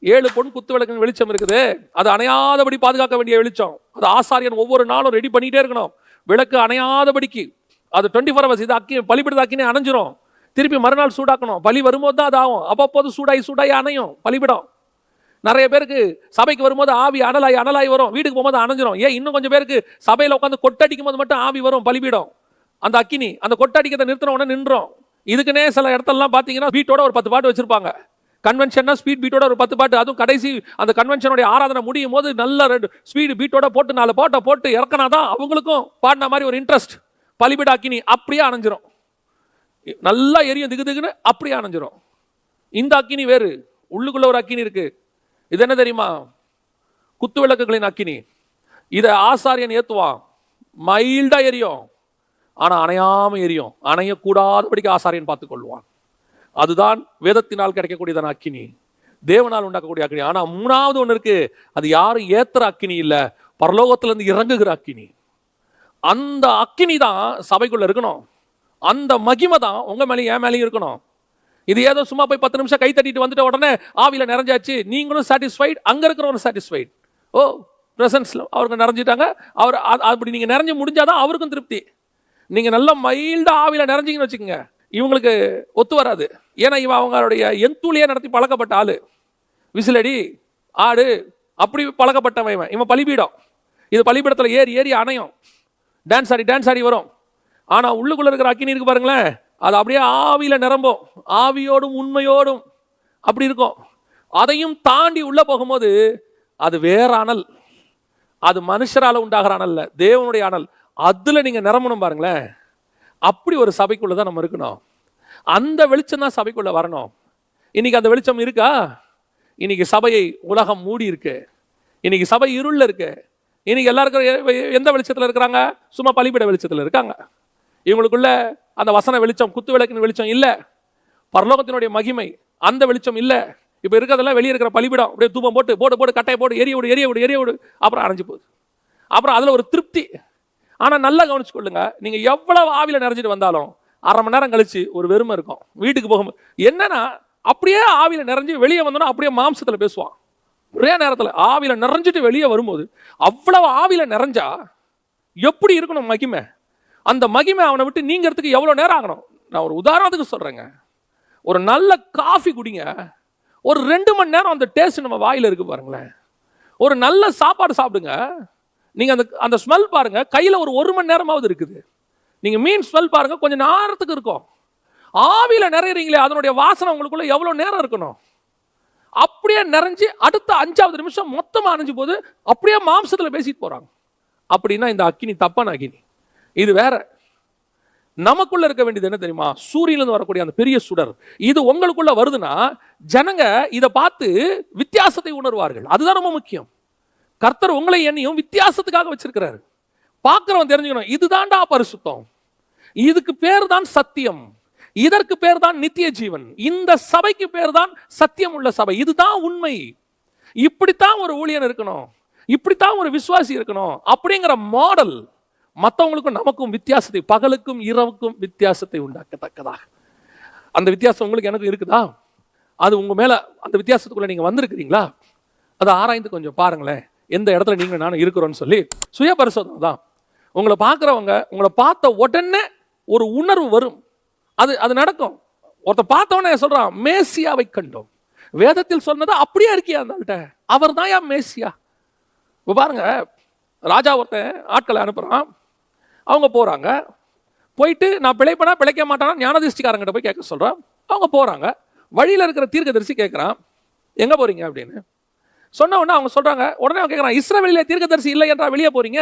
7 பொன் குத்து விளக்கின் வெளிச்சம் இருக்குது, அது அணையாதபடி பாதுகாக்க வேண்டிய வெளிச்சம். அது ஆசாரியன் ஒவ்வொரு நாளும் ரெடி பண்ணிட்டே இருக்கணும், விளக்கு அணையாதபடிக்கு. அது 24 hours. இது அக்கி பலிபிடத்தை அக்கினே அணைஞ்சிரும், திருப்பி மறுநாள் சூடாக்கணும். பலி வரும்போது தான் அது ஆகும். அப்பப்போது சூடாய் அணையும் பலிபிடம். நிறைய பேருக்கு சபைக்கு வரும்போது ஆவி அனலாய் வரும், வீட்டுக்கு போகும்போது அணைஞ்சிரும். ஏன் இன்னும் கொஞ்சம் பேருக்கு சபையில் உட்காந்து கொட்டடிக்கும் போது மட்டும் ஆவி வரும் பலிபீடம். அந்த அக்கினி அந்த கொட்டடிக்கிறத நிறுத்தின உடனே நின்றோம். இதுக்குன்னே சில இடத்தெல்லாம் பார்த்தீங்கன்னா பீட்டோட ஒரு 10 பாட்டு வச்சிருப்பாங்க. கன்வென்ஷன்னா ஸ்பீட் பீட்டோட ஒரு 10 பாட்டு. அதுவும் கடைசி அந்த கன்வென்ஷனுடைய ஆராதனை முடியும் போது நல்ல ஸ்பீடு பீட்டோட போட்டு 4 பாட்டை போட்டு இறக்கினாதான் அவங்களுக்கும் பாடின மாதிரி ஒரு இன்ட்ரெஸ்ட். பலிபீட அக்கினி அப்படியே அணைஞ்சிரும், நல்லா எரியும் திகுன்னு அப்படியே அணைஞ்சிரும். இந்த அக்கினி வேறு, உள்ளுக்குள்ள ஒரு அக்கினி இருக்கு. இது என்ன தெரியுமா? குத்து விளக்குகளின் அக்கினி. இதை ஆசாரியன் ஏத்துவான், மைல்டா எரியும், ஆனா அணையாம எரியும். அணையக்கூடாதபடிக்கு ஆசாரியன் பார்த்துக் கொள்வான். அதுதான் வேதத்தினால் கிடைக்கக்கூடியதான அக்கினி, தேவனால் உண்டாக்கக்கூடிய அக்கினி. ஆனா 3வது ஒன்று இருக்கு, அது யாரும் ஏத்துற அக்கினி இல்ல, பரலோகத்திலிருந்து இறங்குகிற அக்கினி. அந்த அக்கினி தான் சபைக்குள்ள இருக்கணும். அந்த மகிமை தான் உங்க மேலேயும் என் மேலேயும் இருக்கணும். இது ஏதோ சும்மா போய் 10 நிமிஷம் கை தட்டிட்டு வந்துட்ட உடனே ஆவியில நிறைஞ்சாச்சு, நீங்களும் சாட்டிஸ்ஃபைட், அங்க இருக்கிறவங்க சாட்டிஸ்ஃபைட். ஓ பிரசன்ஸ்ல அவருக்கு நிறைஞ்சிட்டாங்க, அவர் அப்படி நீங்க நிறைஞ்சு முடிஞ்சாதான் அவருக்கும் திருப்தி. நீங்க நல்ல மைல்டா ஆவியில நிறைஞ்சிங்கன்னு வச்சுக்கோங்க, இவங்களுக்கு ஒத்து வராது. ஏன்னா இவன் அவங்களுடைய எந்தூளியா நடத்தி பழக்கப்பட்ட ஆளு, விசிலடி ஆடு அப்படி பழக்கப்பட்டவன். இவன் பலிபீடம், இது பலிபீடத்துல ஏறி அணையும், டான்ஸ் ஆடி வரும். ஆனா உள்ளுக்குள்ள இருக்கிற அக்கினி இருக்கு பாருங்களேன், அது அப்படியே ஆவியில நிரம்பும், ஆவியோடும் உண்மையோடும் அப்படி இருக்கும். அதையும் தாண்டி உள்ள போகும்போது அது வேற அனல், அது மனுஷரால உண்டாகிற அனல், தேவனுடைய அனல். அதுல நீங்க நிரம்பணும் பாருங்களேன். அப்படி ஒரு சபைக்குள்ளதான் நம்ம இருக்கணும். அந்த வெளிச்சம் தான் சபைக்குள்ள வரணும். இன்னைக்கு அந்த வெளிச்சம் இருக்கா? இன்னைக்கு சபையை உலகம் மூடி இருக்கு, இன்னைக்கு சபை இருள்ல இருக்கு. இன்னைக்கு எல்லாருக்கும் எந்த வெளிச்சத்துல இருக்கிறாங்க? சும்மா பலிபீட வெளிச்சத்துல இருக்காங்க. இவங்களுக்குள்ள அந்த வசன வெளிச்சம், குத்து விளக்கின் வெளிச்சம் இல்லை. பரலோகத்தினுடைய மகிமை அந்த வெளிச்சம் இல்லை. இப்போ இருக்கிறதெல்லாம் வெளியே இருக்கிற பலிபிடம் அப்படியே தூபம் போட்டு போட்டு போட்டு கட்டையை போட்டு எரிய விடு எரிய விடு எரிய விடு, அப்புறம் அரைஞ்சு போகுது. அப்புறம் அதில் ஒரு திருப்தி. ஆனால் நல்லா கவனிச்சுக்கொள்ளுங்க, நீங்கள் எவ்வளவு ஆவியில் நிறைஞ்சிட்டு வந்தாலும் அரை மணி நேரம் கழிச்சு ஒரு வெறுமை இருக்கும். வீட்டுக்கு போகும்போது என்னன்னா அப்படியே ஆவியில் நிறைஞ்சு வெளியே வந்தோன்னா அப்படியே மாம்சத்தில் பேசுவான். ஒரே நேரத்தில் ஆவியில் நிறைஞ்சிட்டு வெளியே வரும்போது அவ்வளவு ஆவியில் நிறைஞ்சா எப்படி இருக்கணும் மகிமை? அந்த மகிமை அவனை விட்டு நீங்கிறதுக்கு எவ்வளோ நேரம் ஆகணும்? நான் ஒரு உதாரணத்துக்கு சொல்கிறேங்க. ஒரு நல்ல காஃபி குடிங்க, ஒரு 2 மணி நேரம் அந்த டேஸ்ட் நம்ம வாயில் இருக்கு பாருங்களேன். ஒரு நல்ல சாப்பாடு சாப்பிடுங்க, நீங்கள் அந்த ஸ்மெல் பாருங்க, கையில் ஒரு மணி நேரமாவது இருக்குது. நீங்கள் மீன் ஸ்மெல் பாருங்க, கொஞ்சம் நேரத்துக்கு இருக்கும். ஆவியில் நிறையிறீங்களே, அதனுடைய வாசனை உங்களுக்குள்ள எவ்வளோ நேரம் இருக்கணும்? அப்படியே நிறைஞ்சு அடுத்த 5வது நிமிஷம் மொத்தமாக அணைஞ்சு போது அப்படியே மாம்சத்தில் பேசிட்டு போகிறாங்க. அப்படின்னா இந்த அக்கினி தப்பான அக்கினி. இது வேற. நமக்குள்ள இருக்க வேண்டியது என்ன தெரியுமா? சூரியனிலிருந்து வரக்கூடிய அந்த பெரிய சுடர். இது உங்களுக்குள்ள வருதுன்னா ஜனங்க இதை பார்த்து வித்தியாசத்தை உணர்வார்கள். அதுதான் ரொம்ப முக்கியம். கர்த்தர் உங்களை என்னையும் வித்தியாசத்துக்காக வச்சிருக்கிறாரு. பார்க்கிறவன் தெரிஞ்சுக்கணும், இதுதான்டா பரிசுத்தம், இதுக்கு பேர் தான் சத்தியம், இதற்கு பேர் தான் நித்திய ஜீவன், இந்த சபைக்கு பேர் தான் சத்தியம் உள்ள சபை, இதுதான் உண்மை, இப்படித்தான் ஒரு ஊழியன் இருக்கணும், இப்படித்தான் ஒரு விசுவாசி இருக்கணும் அப்படிங்கிற மாடல் மற்றவங்களுக்கும் நமக்கும் வித்தியாசத்தை, பகலுக்கும் இரவுக்கும் வித்தியாசத்தை உண்டாக்கத்தக்கதாக. அந்த வித்தியாசம் உங்களுக்கு எனக்கு இருக்குதா? அது உங்க மேல அந்த வித்தியாசத்துக்குள்ள நீங்க வந்திருக்கிறீங்களா? அதை ஆராய்ந்து கொஞ்சம் பாருங்களேன், எந்த இடத்துல நீங்க நானும் இருக்கிறோன்னு சொல்லி. சுய பரிசோதனை தான். உங்களை பார்க்குறவங்க உங்களை பார்த்த உடனே ஒரு உணர்வு வரும். அது நடக்கும். ஒருத்த பார்த்தவொடனே சொல்றான், மேசியாவை கண்டோம். வேதத்தில் சொன்னது அப்படியே இருக்கியா அந்த அவர் தான் ஏன் மேசியா? இப்போ பாருங்க, ராஜா ஒருத்தன் ஆட்களை அனுப்புறான், அவங்க போறாங்க. போயிட்டு நான் பிழைப்பனா பிழைக்க மாட்டானா ஞானதிஷ்டிக்காரங்கிட்ட போய் கேட்க சொல்றான். அவங்க போறாங்க. வழியில் இருக்கிற தீர்க்கதரிசி கேட்குறான், எங்க போறீங்க அப்படின்னு சொன்ன உடனே அவங்க சொல்றாங்க. உடனே அவன் கேட்குறான், இஸ்ரவேலிலே தீர்க்கதரிசி இல்லை என்றா வெளியே போறீங்க?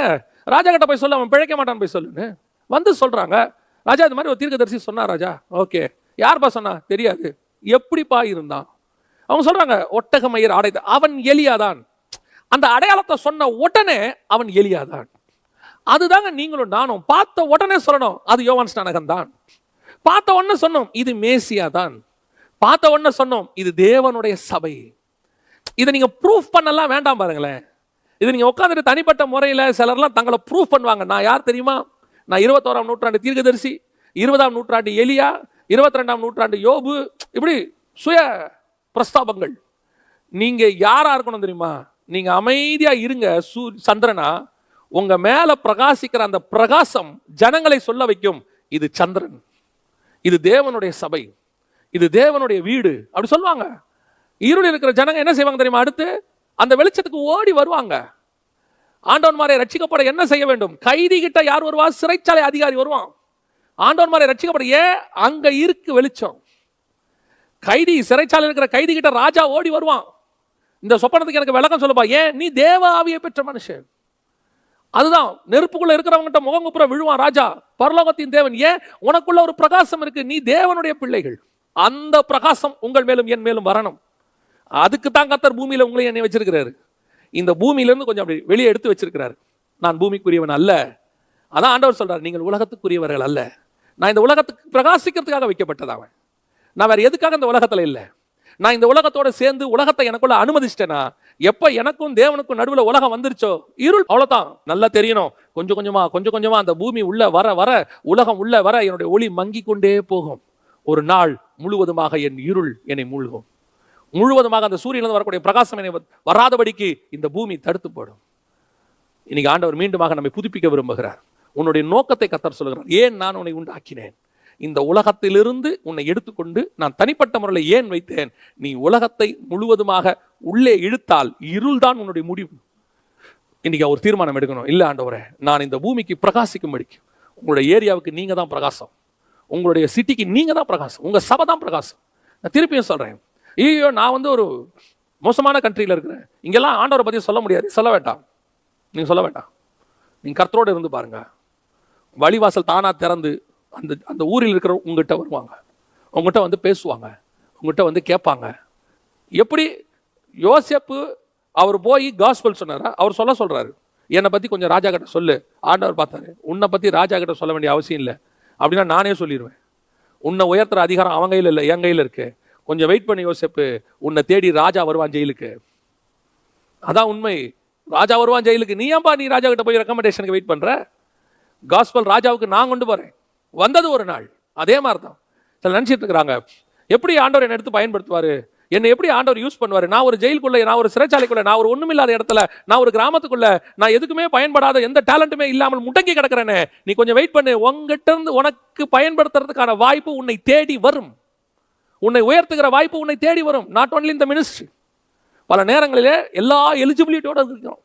ராஜா கிட்ட போய் சொல்ல, அவன் பிழைக்க மாட்டான்னு போய் சொல்லுன்னு வந்து சொல்றாங்க. ராஜா இது மாதிரி ஒரு தீர்க்கதரிசி சொன்னா. ராஜா ஓகே, யார்பா சொன்னா? தெரியாது. எப்படிப்பா இருந்தான்? அவங்க சொல்றாங்க, ஒட்டக மயிர் ஆடை, அவன் எலியாதான். அந்த அடையாளத்தை சொன்ன உடனே அவன் எலியாதான். அதுதாங்க நீங்களும் நானும் பார்த்த உடனே சொல்லணும், அது யோவான் ஸ்நானகன் தான். பார்த்த உடனே சொன்னோம், இது மேசியா தான். பார்த்த உடனே சொன்னோம், இது தேவனுடைய சபை. இதை நீங்க ப்ரூஃப் பண்ணலாம் வேண்டாம் பாருங்களேன். இது நீங்க உட்காந்துட்டு தனிப்பட்ட முறையில் சிலர்லாம் தங்களை ப்ரூஃப் பண்ணுவாங்க. நான் யார் தெரியுமா? நான் 21ஆம் நூற்றாண்டு தீர்க்கதரிசி, 20ஆம் நூற்றாண்டு எலியா, 22ஆம் நூற்றாண்டு யோபு, இப்படி சுய பிரஸ்தாபங்கள். நீங்க யாரா இருக்கணும் தெரியுமா? நீங்க அமைதியா இருங்க. சந்திரனா உங்க மேல பிரகாசிக்கிற அந்த பிரகாசம் ஜனங்களை சொல்ல வைக்கும், இது சந்திரன், இது தேவனுடைய சபை, இது தேவனுடைய வீடு அப்படி சொல்லுவாங்க. இருள் இருக்கிற ஜனங்க என்ன செய்வாங்க தெரியுமா? அடுத்து அந்த வெளிச்சத்துக்கு ஓடி வருவாங்க. ஆண்டவன்மாரை ரட்சிக்கப்பட என்ன செய்ய வேண்டும்? கைதி கிட்ட யார் வருவா? சிறைச்சாலை அதிகாரி வருவான். ஆண்டவன்மாரை ரட்சிக்கப்பட ஏன்? அங்க இருக்கு வெளிச்சம். கைதி, சிறைச்சாலை இருக்கிற கைதி கிட்ட ராஜா ஓடி வருவான். இந்த சொப்பனத்துக்கு எனக்கு விளக்கம் சொல்லுப்பா. ஏன்? நீ தேவ ஆவியை பெற்ற மனுஷன். அதுதான் நெருப்புக்குள்ள இருக்கிறவங்கிட்ட முகங்குப்புற விழுவான் ராஜா, பரலோகத்தின் தேவன். ஏன்? உனக்குள்ள ஒரு பிரகாசம் இருக்கு, நீ தேவனுடைய பிள்ளைகள். அந்த பிரகாசம் உங்கள் மேலும் என் மேலும் வரணும். அதுக்கு தான் கர்த்தர் பூமியில உங்களை என்னை வச்சிருக்கிறாரு. இந்த பூமியிலிருந்து கொஞ்சம் அப்படி வெளியே எடுத்து வச்சிருக்கிறாரு. நான் பூமிக்குரியவன் அல்ல. அதான் ஆண்டவர் சொல்றாரு, நீங்கள் உலகத்துக்குரியவர்கள் அல்ல. நான் இந்த உலகத்துக்கு பிரகாசிக்கிறதுக்காக வைக்கப்பட்டதாவன். நான் வேற எதுக்காக இந்த உலகத்துல இல்லை. நான் இந்த உலகத்தோட சேர்ந்து உலகத்தை எனக்குள்ள அனுமதிச்சிட்டேனா, எப்ப எனக்கும் தேவனுக்கும் நடுவில் உலகம் வந்துருச்சோ இருள் அவ்வளவுதான். நல்லா தெரியணும், கொஞ்சம் கொஞ்சமா அந்த பூமி உள்ள வர வர, உலகம் உள்ள வர என்னுடைய ஒளி மங்கி கொண்டே போகும். ஒரு நாள் முழுவதுமாக என் இருள் என்னை மூழ்கும். முழுவதுமாக அந்த சூரியனிலிருந்து வரக்கூடிய பிரகாசம் என்னை வராதபடிக்கு இந்த பூமி தடுத்து போடும். இன்னைக்கு ஆண்டவர் மீண்டுமாக நம்மை புதுப்பிக்க விரும்புகிறார். உன்னுடைய நோக்கத்தை கர்த்தர் சொல்கிறார். ஏன் நான் உன்னை உண்டாக்கினேன்? இந்த உலகத்திலிருந்து உன்னை எடுத்துக்கொண்டு நான் தனிப்பட்ட முறையில் ஏன் வைத்தேன்? நீ உலகத்தை முழுவதுமாக உள்ளே இழுத்தால் இருள் தான் உன்னுடைய முடிவு. இன்னைக்கு ஒரு தீர்மானம் எடுக்கணும். இல்லை ஆண்டவரே, நான் இந்த பூமிக்கு பிரகாசிக்கும்படி, உங்களுடைய ஏரியாவுக்கு நீங்க தான் பிரகாசம், உங்களுடைய சிட்டிக்கு நீங்க தான் பிரகாசம், உங்க சபை தான் பிரகாசம். நான் திருப்பியும் சொல்றேன், ஐயோ நான் ஒரு மோசமான கண்ட்ரியில் இருக்கிறேன், இங்கெல்லாம் ஆண்டவரை பற்றி சொல்ல முடியாது. சொல்ல வேண்டாம், நீங்க சொல்ல வேண்டாம். நீங்க கர்த்தரோடு இருந்து பாருங்க. வழிவாசல் தானா திறந்து அந்த அந்த ஊரில் இருக்கிற உங்ககிட்ட வருவாங்க, உங்ககிட்ட வந்து பேசுவாங்க, உங்ககிட்ட வந்து கேட்பாங்க. எப்படி யோசேப்பு அவர் போய் காஸ்பல் சொன்னாரா? அவர் சொல்றாரு, என்னை பற்றி கொஞ்சம் ராஜா கிட்ட சொல்லு. ஆண்டவர் பார்த்தாரு, உன்னை பற்றி ராஜா கிட்ட சொல்ல வேண்டிய அவசியம் இல்லை அப்படின்னா நானே சொல்லிடுவேன். உன்னை உயர்த்துற அதிகாரம் அவன் கையில் இல்லை, என் கையில் இருக்கு. கொஞ்சம் வெயிட் பண்ணி யோசிப்பு, உன்னை தேடி ராஜா வருவான் ஜெயிலுக்கு. அதான் உண்மை. ராஜா வருவான் ஜெயிலுக்கு. நீ ஏன்பா நீ ராஜா கிட்ட போய் ரெக்கமெண்டேஷனுக்கு வெயிட் பண்ற? காஸ்பல் ராஜாவுக்கு நான் கொண்டு போறேன், வந்தது ஒரு நாள். அதே மாதிரி தான் சில நினைச்சிட்டு இருக்கிறாங்க, எப்படி ஆண்டவர் என்னை எடுத்து பயன்படுத்துவாரு, என்னை எப்படி ஆண்டவர் யூஸ் பண்ணுவாரு, நான் ஒரு ஜெயிலுக்குள்ள, நான் ஒரு சிறைச்சாலைக்குள்ள, நான் ஒரு ஒண்ணுமில்லாத இடத்துல, நான் ஒரு கிராமத்துக்குள்ள, நான் எதுக்குமே பயன்படாத, எந்த டேலண்ட்டுமே இல்லாமல் முடங்கி கிடக்கிறேன்னு, நீ கொஞ்சம் வெயிட் பண்ணு. உங்ககிட்ட இருந்து உனக்கு பயன்படுத்துறதுக்கான வாய்ப்பு உன்னை தேடி வரும். உன்னை உயர்த்துகிற வாய்ப்பு உன்னை தேடி வரும். நாட் ஒன்லி இந்த மினிஸ்ட்ரி, பல நேரங்களிலே எல்லா எலிஜிபிலிட்டியோட இருக்கும்,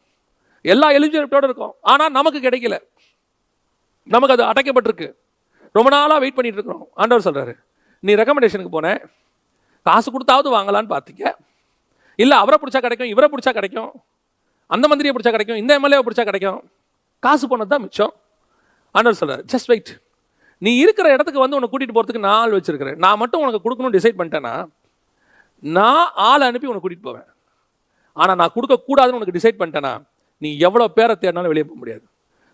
எல்லா எலிஜிபிலிட்டியோட இருக்கும். ஆனால் நமக்கு கிடைக்கல, நமக்கு அது அடைக்கப்பட்டிருக்கு. ரொம்ப நாளாக வெயிட் பண்ணிட்டு இருக்கிறோம். ஆண்டவர் சொல்றாரு, நீ ரெக்கமெண்டேஷனுக்கு போன, காசு கொடுத்தாவது வாங்கலான்னு பார்த்தீங்க, இல்லை அவரை பிடிச்சா கிடைக்கும், இவரை பிடிச்சா கிடைக்கும், அந்த மந்திரியை பிடிச்சா கிடைக்கும், இந்த எம்எல்ஏவை பிடிச்சா கிடைக்கும், காசு போனது தான் மிச்சம். ஆண்டவர் சொல்றாரு, ஜஸ்ட் வெயிட். நீ இருக்கிற இடத்துக்கு வந்து உன்னை கூட்டிட்டு போறதுக்கு நான் ஆள் வச்சிருக்கிறேன். நான் மட்டும் உனக்கு கொடுக்கணும்னு டிசைட் பண்ணிட்டேன்னா நான் ஆளை அனுப்பி உனக்கு கூட்டிட்டு போவேன். ஆனால் நான் கொடுக்கக்கூடாதுன்னு உனக்கு டிசைட் பண்ணிட்டேன்னா நீ எவ்வளோ பேரை தேடினாலும் வெளியே போக முடியாது.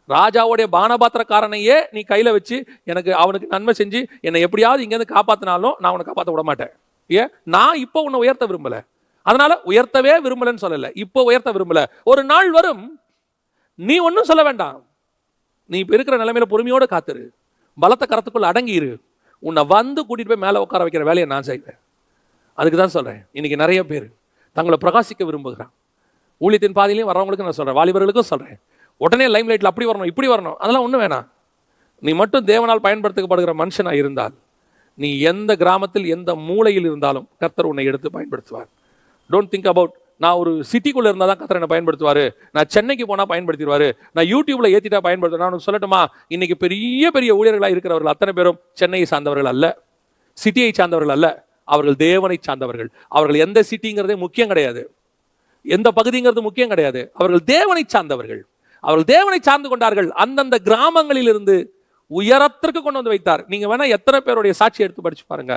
ராஜாவுடைய பானபாத்திரக்காரனையே நீ கையில் வச்சு எனக்கு அவனுக்கு நன்மை செஞ்சு என்னை எப்படியாவது இங்கேருந்து காப்பாற்றினாலும் நான் உன்னை காப்பாற்ற விட மாட்டேன். ஏன்? நான் இப்போ உன்னை உயர்த்த விரும்பலை, அதனால உயர்த்தவே விரும்பலைன்னு சொல்லலை, இப்போ உயர்த்த விரும்பலை. ஒரு நாள் வரும், நீ ஒன்றும் சொல்ல வேண்டாம், நீ இப்போ இருக்கிற நிலைமையில பொறுமையோடு காத்துரு, பலத்த கரத்துக்குள்ள அடங்கிரு, உன்னை வந்து கூட்டிட்டு போய் மேலே உட்கார வைக்கிற வேலையை நான் செய்வேன். அதுக்கு தான் சொல்கிறேன், இன்னைக்கு நிறைய பேர் தங்களை பிரகாசிக்க விரும்புகிறான். ஊழியத்தின் பாதையிலையும் வரவங்களுக்கு நான் சொல்கிறேன், வாலிபர்களுக்கும் சொல்கிறேன், உடனே லைம் லைட்டில் அப்படி வரணும் இப்படி வரணும் அதெல்லாம் ஒன்றும் வேணாம். நீ மட்டும் தேவனால் பயன்படுத்தப்படுகிற மனுஷனாக இருந்தால், நீ எந்த கிராமத்தில் எந்த மூலையில் இருந்தாலும் கர்த்தர் உன்னை எடுத்து பயன்படுத்துவார். டோன்ட் திங்க் அபவுட் நான் ஒரு சிட்டிக்குள்ளே இருந்தால் தான் கர்த்தர் என்னை பயன்படுத்துவார், நான் சென்னைக்கு போனால் பயன்படுத்திடுவார், நான் யூடியூப்ல ஏற்றிட்டா பயன்படுத்துவேன். நான் சொல்லட்டுமா, இன்னைக்கு பெரிய பெரிய ஊழியர்களாக இருக்கிறவர்கள் அத்தனை பேரும் சென்னையை சார்ந்தவர்கள் அல்ல, சிட்டியை சார்ந்தவர்கள் அல்ல, அவர்கள் தேவனை சார்ந்தவர்கள். அவர்கள் எந்த சிட்டிங்கிறதே முக்கியம் கிடையாது, எந்த பகுதிங்கிறது முக்கியம் கிடையாது, அவர்கள் தேவனை சார்ந்தவர்கள். அவர்கள் தேவனை சார்ந்து கொண்டார்கள். அந்தந்த கிராமங்களில் இருந்து உயரத்திற்கு கொண்டு வந்து வைத்தார். நீங்க வேணா எத்தனை பேருடைய சாட்சி எடுத்து படிச்சு பாருங்க.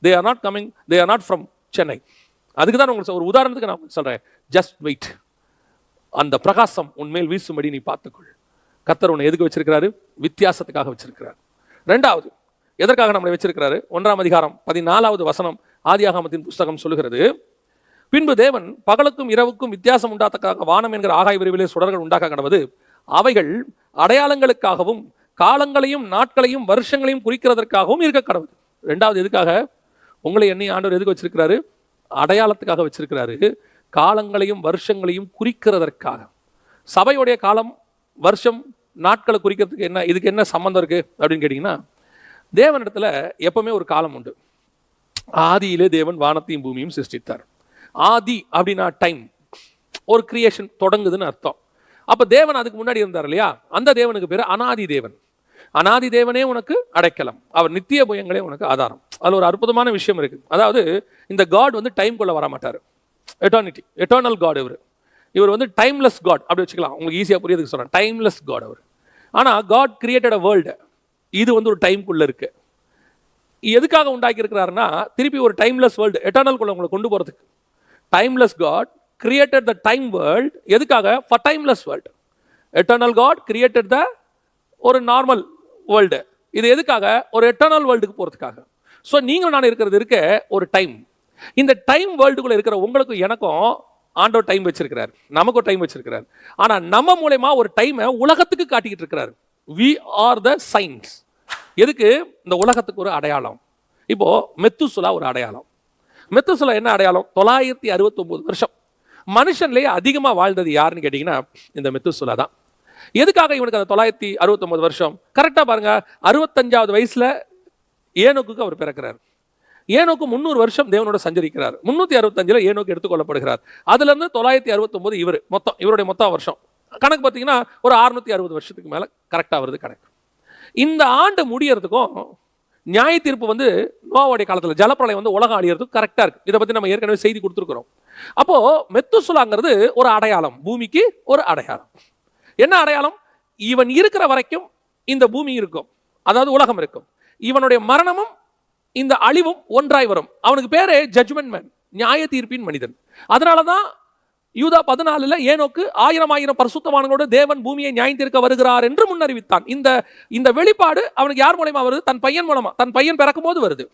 they are not coming, they are not from Chennai. அதுக்கு தான் உங்களுக்கு ஒரு உதாரணத்துக்கு நான் சொல்றேன், ஜஸ்ட் வெயிட். அந்த பிரகாசம் உன்மேல் வீசும்படி நீ பார்த்துக்கொள். கர்த்தர் உன்னை எதுக்கு வச்சிருக்கிறாரு? வித்தியாசத்துக்காக வச்சிருக்கிறார். ரெண்டாவது, எதற்காக நம்மளை வச்சிருக்கிறாரு? 1ஆம் அதிகாரம் 14வது வசனம் ஆதியாகமத்தின் புஸ்தகம் சொல்லுகிறது, பின்பு தேவன் பகலுக்கும் இரவுக்கும் வித்தியாசம் உண்டாத்தக்காக வானம் என்கிற ஆகாய விரிவிலே சுடர்கள் உண்டாக்க கடவது, அவைகள் அடையாளங்களுக்காகவும் காலங்களையும் நாட்களையும் வருஷங்களையும் குறிக்கிறதற்காகவும் இருக்க கடவுது. ரெண்டாவது, எதுக்காக? உங்களை என்னை ஆண்டவர் எதுக்கு வச்சிருக்கிறாரு? அடையாளத்துக்காக வச்சிருக்கிறாரு, காலங்களையும் வருஷங்களையும் குறிக்கிறதற்காக. சபையுடைய காலம், வருஷம், நாட்களை குறிக்கிறதுக்கு என்ன, இதுக்கு என்ன சம்பந்தம் இருக்கு அப்படின்னு கேட்டீங்கன்னா, தேவனிடத்துல எப்பவுமே ஒரு காலம் உண்டு. ஆதியிலே தேவன் வானத்தையும் பூமியும் சிருஷ்டித்தார். ஆதி அப்படின்னா டைம், ஒரு கிரியேஷன் தொடங்குதுன்னு அர்த்தம். அப்ப தேவன் அதுக்கு முன்னாடி இருந்தார் இல்லையா, அந்த தேவனுக்கு பேரு அனாதி தேவன். அனாதி தேவனே உனக்கு அடைக்கலம், அவர் நித்திய புயங்களே உனக்கு ஆதாரம். அதுல ஒரு அற்புதமான விஷயம் இருக்கு. அதாவது இந்த காட் வந்து டைம்குள்ள வர மாட்டாரு, எட்டர்னிட்டி, எட்டர்னல் காட். இவர் வந்து டைம்லெஸ் காட் அப்படி வச்சுக்கலாம், உங்களுக்கு ஈஸியா புரியதுக்கு சொல்றேன். டைம்லெஸ் காட் அவர். ஆனா காட் கிரியேட்டட் அ வேர்ல்டு, இது வந்து ஒரு டைம்குள்ள இருக்கு. எதுக்காக உண்டாக்கி இருக்கிறாருன்னா, திருப்பி ஒரு டைம்லெஸ் வேர்ல்டு, எட்டர்னல்குள்ள உங்களை கொண்டு போறதுக்கு. Timeless god created the time world. எதுக்காக? for timeless world. eternal god created the ஒரு நார்மல் வேர்ல்டு. இது எதுக்காக? ஒரு எட்டர்னல் வேர்ல்டுக்கு போறதுக்காக. ஸோ நீங்கள் நான் இருக்கிறது இருக்க ஒரு டைம். இந்த டைம் வேர்ல்டுக்குள்ள இருக்கிற உங்களுக்கும் எனக்கும் ஆண்டவர் டைம் வச்சிருக்கிறார், நமக்கும் டைம் வச்சிருக்கிறார். ஆனா நம்ம மூலமா ஒரு டைமை உலகத்துக்கு காட்டிக்கிட்டு இருக்கிறார். we are the signs. எதுக்கு? இந்த உலகத்துக்கு ஒரு அடையாளம். இப்போ மெத்துசுலா ஒரு அடையாளம். மெத்துசுலா என்ன அடையாளம்? 969 வருஷம். மனுஷன்லேயே அதிகமாக வாழ்ந்தது யாருன்னு கேட்டிங்கன்னா இந்த மெத்துசுலா தான். எதுக்காக இவனுக்கு அந்த 969 வருஷம்? கரெக்டாக பாருங்க, 65வது வயசுல ஏனோக்கு அவர் பிறக்கிறார். ஏனோக்கு 300 வருஷம் தேவனோட சஞ்சரிக்கிறார். 365 ஏனோக்கு எடுத்துக்கொள்ளப்படுகிறார். அதுல இருந்து 969 இவர் மொத்தம், இவருடைய மொத்தம் வருஷம் கணக்கு பார்த்தீங்கன்னா ஒரு 660 வருஷத்துக்கு மேல கரெக்டாக வருது கணக்கு. இந்த ஆண்டு முடியறதுக்கும் நியாய தீர்ப்பு வந்து நோவாவுடைய காலத்தில் ஜலப்பிரளயம் வந்து உலகம் அழியறதுக்கு கரெக்டாக இருக்கு. இதை பற்றி நம்ம ஏற்கனவே செய்தி கொடுத்துருக்கிறோம். அப்போ மெத்துசுலாங்கிறது ஒரு அடையாளம், பூமிக்கு ஒரு அடையாளம். என்ன அடையாளம்? இவன் இருக்கிற வரைக்கும் இந்த பூமி இருக்கும், அதாவது உலகம் இருக்கும். இவனுடைய மரணமும் இந்த அழிவும் ஒன்றாய் வரும். அவனுக்கு பேரே ஜட்ஜ்மெண்ட் மேன், நியாய தீர்ப்பின் மனிதன். அதனால தான் யூதா 14 ஏனோக்கு 1000 பரிசுத்தவான்களோடு தேவன் பூமியை நியாயந்தீர்க்க வருகிறார் என்று முன்னறிவித்தான். இந்த வெளிப்பாடு அவனுக்கு யார் மூலமா வருது? தன் பையன் மூலமா. தன் பையன் பிறக்கும் போது வருது.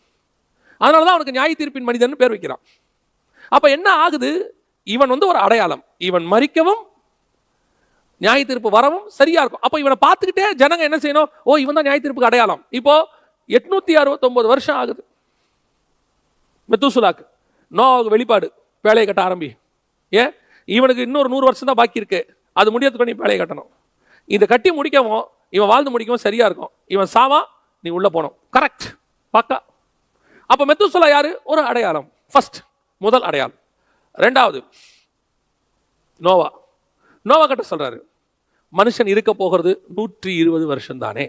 அதனாலதான் அவனுக்கு நியாய தீர்ப்பின் மனிதன் பேர் வைக்கிறான். அப்ப என்ன ஆகுது? இவன் ஒரு அடையாளம். இவன் மரிக்கவும் நியாய தீர்ப்பு வரவும் சரியா இருக்கும். அப்ப இவனை பார்த்துக்கிட்டே ஜனங்க என்ன செய்யணும்? ஓ, இவன் தான் நியாய தீர்ப்புக்கு அடையாளம். இப்போ 869 வருஷம் ஆகுது மெத்தூசலாக்கு. நோவாவுக்கு வெளிப்பாடு, வேலையை கட்ட ஆரம்பி. ஏன்? இவனுக்கு இன்னொரு 100 வருஷம் தான் பாக்கி இருக்கு. அது முடியறதுக்கு நீ வேலையை கட்டணும். இந்த கட்டி முடிக்கவும் இவன் வாழ்ந்து முடிக்கவும் சரியா இருக்கும். இவன் சாவா, நீ உள்ள போனோம். கரெக்ட், பக்கா. அப்ப மெத்தூசலா யாரு? ஒரு அடையாளம். ஃபர்ஸ்ட், முதல் அடையாளம். ரெண்டாவது நோவா. நோவா கிட்ட சொல்றாரு, மனுஷன் இருக்க போகிறது 120 வருஷம் தானே.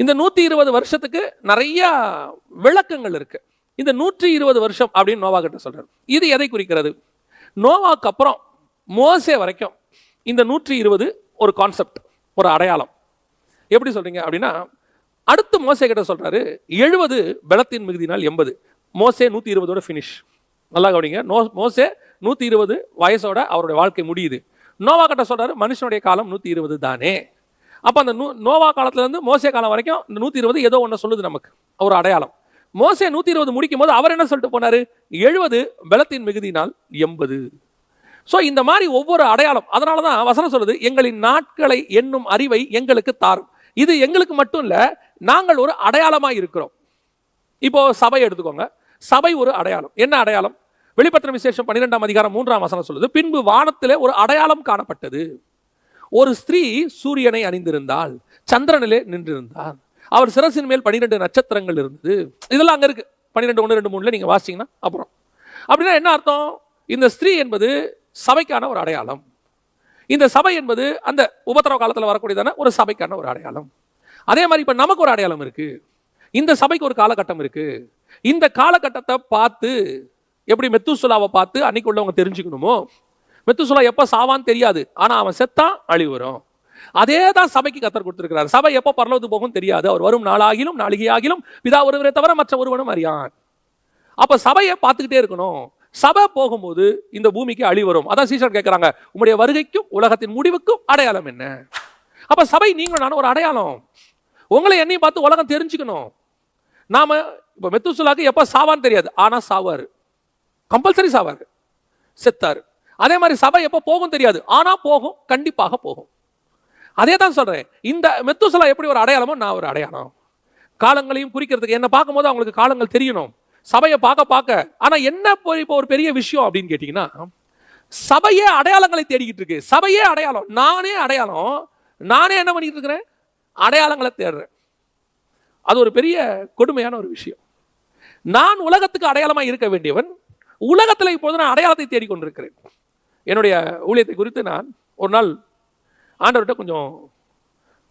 இந்த 120 வருஷத்துக்கு நிறைய விளக்கங்கள் இருக்கு. இந்த 120 வருஷம் அப்படின்னு நோவா கிட்ட சொல்றாரு. இது எதை குறிக்கிறது? நோவாக்கு அப்புறம் மோசே வரைக்கும் இந்த 120 ஒரு கான்செப்ட், ஒரு அடையாளம். எப்படி சொல்றீங்க அப்படின்னா, அடுத்து மோசே கிட்ட சொல்றாரு 70 பலத்தின் மிகுதினால் 80. மோசே 120ஓட ஃபினிஷ். நல்லா கவனிங்க. மோசே 120 வயசோட அவருடைய வாழ்க்கை முடியுது. நோவா கிட்ட சொல்றாரு மனுஷனுடைய காலம் 120 தானே. அப்ப அந்த நோவா காலத்துல இருந்து மோசே காலம் வரைக்கும் இந்த 120 ஏதோ ஒன்று சொல்லுது நமக்கு, ஒரு அடையாளம். மோசே 120 முடிக்கும் போது அவர் என்ன சொல்லிட்டு போனாரு? 70 பலத்தின் மிகுதினால் 80. ஸோ இந்த மாதிரி ஒவ்வொரு அடையாளம். அதனாலதான் வசனம் சொல்லுது, எங்களின் நாட்களை என்னும் அறிவை எங்களுக்கு தாரும். இது எங்களுக்கு மட்டும் இல்ல, நாங்கள் ஒரு அடையாளமா இருக்கிறோம். இப்போ சபை எடுத்துக்கோங்க. சபை ஒரு அடையாளம். என்ன அடையாளம்? வெளிப்படுத்தின விசேஷம் 12ஆம் அதிகாரம் 3ஆம் வசனம் சொல்லுது, பின்பு வானத்திலே ஒரு அடையாளம் காணப்பட்டது. ஒரு ஸ்திரீ சூரியனை அணிந்திருந்தாள், சந்திரனிலே நின்றிருந்தார், அவர் சிரசின் மேல் 12 நட்சத்திரங்கள் இருந்தது. இதெல்லாம் அங்க இருக்கு. 12, 1, 2, 3 நீங்க வாசிச்சீங்கன்னா அப்புறம். அப்படின்னா என்ன அர்த்தம்? இந்த ஸ்திரீ என்பது சபைக்கான ஒரு அடையாளம். இந்த சபை என்பது அந்த உபத்திரவ காலத்தில் வரக்கூடியதான ஒரு சபைக்கான ஒரு அடையாளம். அதே மாதிரி இப்ப நமக்கு ஒரு அடையாளம் இருக்கு. இந்த சபைக்கு ஒரு காலகட்டம் இருக்கு. இந்த காலகட்டத்தை பார்த்து, எப்படி மெத்தூசலாவை பார்த்து அன்னைக்கு உள்ளவங்க தெரிஞ்சுக்கணுமோ, மெத்தூசலா எப்ப சாவான்னு தெரியாது, ஆனா அவன் செத்தா அழிவு வரும். அதே தான் சபைக்கு கர்த்தர் கொடுத்திருக்கிறார். சபை எப்ப பரலோகத்துக்கு போகும் தெரியாது, அவர் வரும் நாளாகிலும் நாளிகையாகிலும் பிதா ஒருவரை தவிர மற்ற ஒருவனும் அறியான். அப்ப சபையை பார்த்துக்கிட்டே இருக்கணும். சபை போகும்போது இந்த பூமிக்கு அழிவு வரும். அதான் சீஷர் கேட்கிறாங்க, உங்களுடைய வருகைக்கும் உலகத்தின் முடிவுக்கும் அடையாளம் என்ன? அப்ப சபை நீங்களும் நானும் ஒரு அடையாளம். உங்களை என்னையும் பார்த்து உலகம் தெரிஞ்சுக்கணும். நாம இப்ப மெத்தூசலாக்கு எப்ப சாவான்னு தெரியாது, ஆனா சாவாரு, கம்பல்சரி சாவாரு, செத்தாரு. அதே மாதிரி சபை எப்ப போகும் தெரியாது, ஆனா போகும், கண்டிப்பாக போகும். அதே தான் சொல்றேன். இந்த மெத்தூசலா எப்படி ஒரு அடையாளமோ நான் ஒரு அடையாளம். காலங்களையும் குறிக்கிறதுக்கு என்ன பார்க்கும்போது அவங்களுக்கு காலங்கள் தெரியணும். சபையை பார்க்க. ஆனா என்ன இப்போ ஒரு பெரிய விஷயம் அப்படின்னு கேட்டீங்கன்னா, சபையே அடையாளங்களை தேடிக்கிட்டு இருக்கு. சபையே அடையாளம், நானே அடையாளம். நானே என்ன பண்ணிட்டு இருக்கிறேன்? அடையாளங்களை தேடுறேன். அது ஒரு பெரிய கொடுமையான ஒரு விஷயம். நான் உலகத்துக்கு அடையாளமாக இருக்க வேண்டியவன், உலகத்தில் இப்போது நான் அடையாளத்தை தேடிக்கொண்டிருக்கிறேன். என்னுடைய ஊழியத்தை குறித்து நான் ஒரு நாள் ஆண்டவர்கிட்ட கொஞ்சம்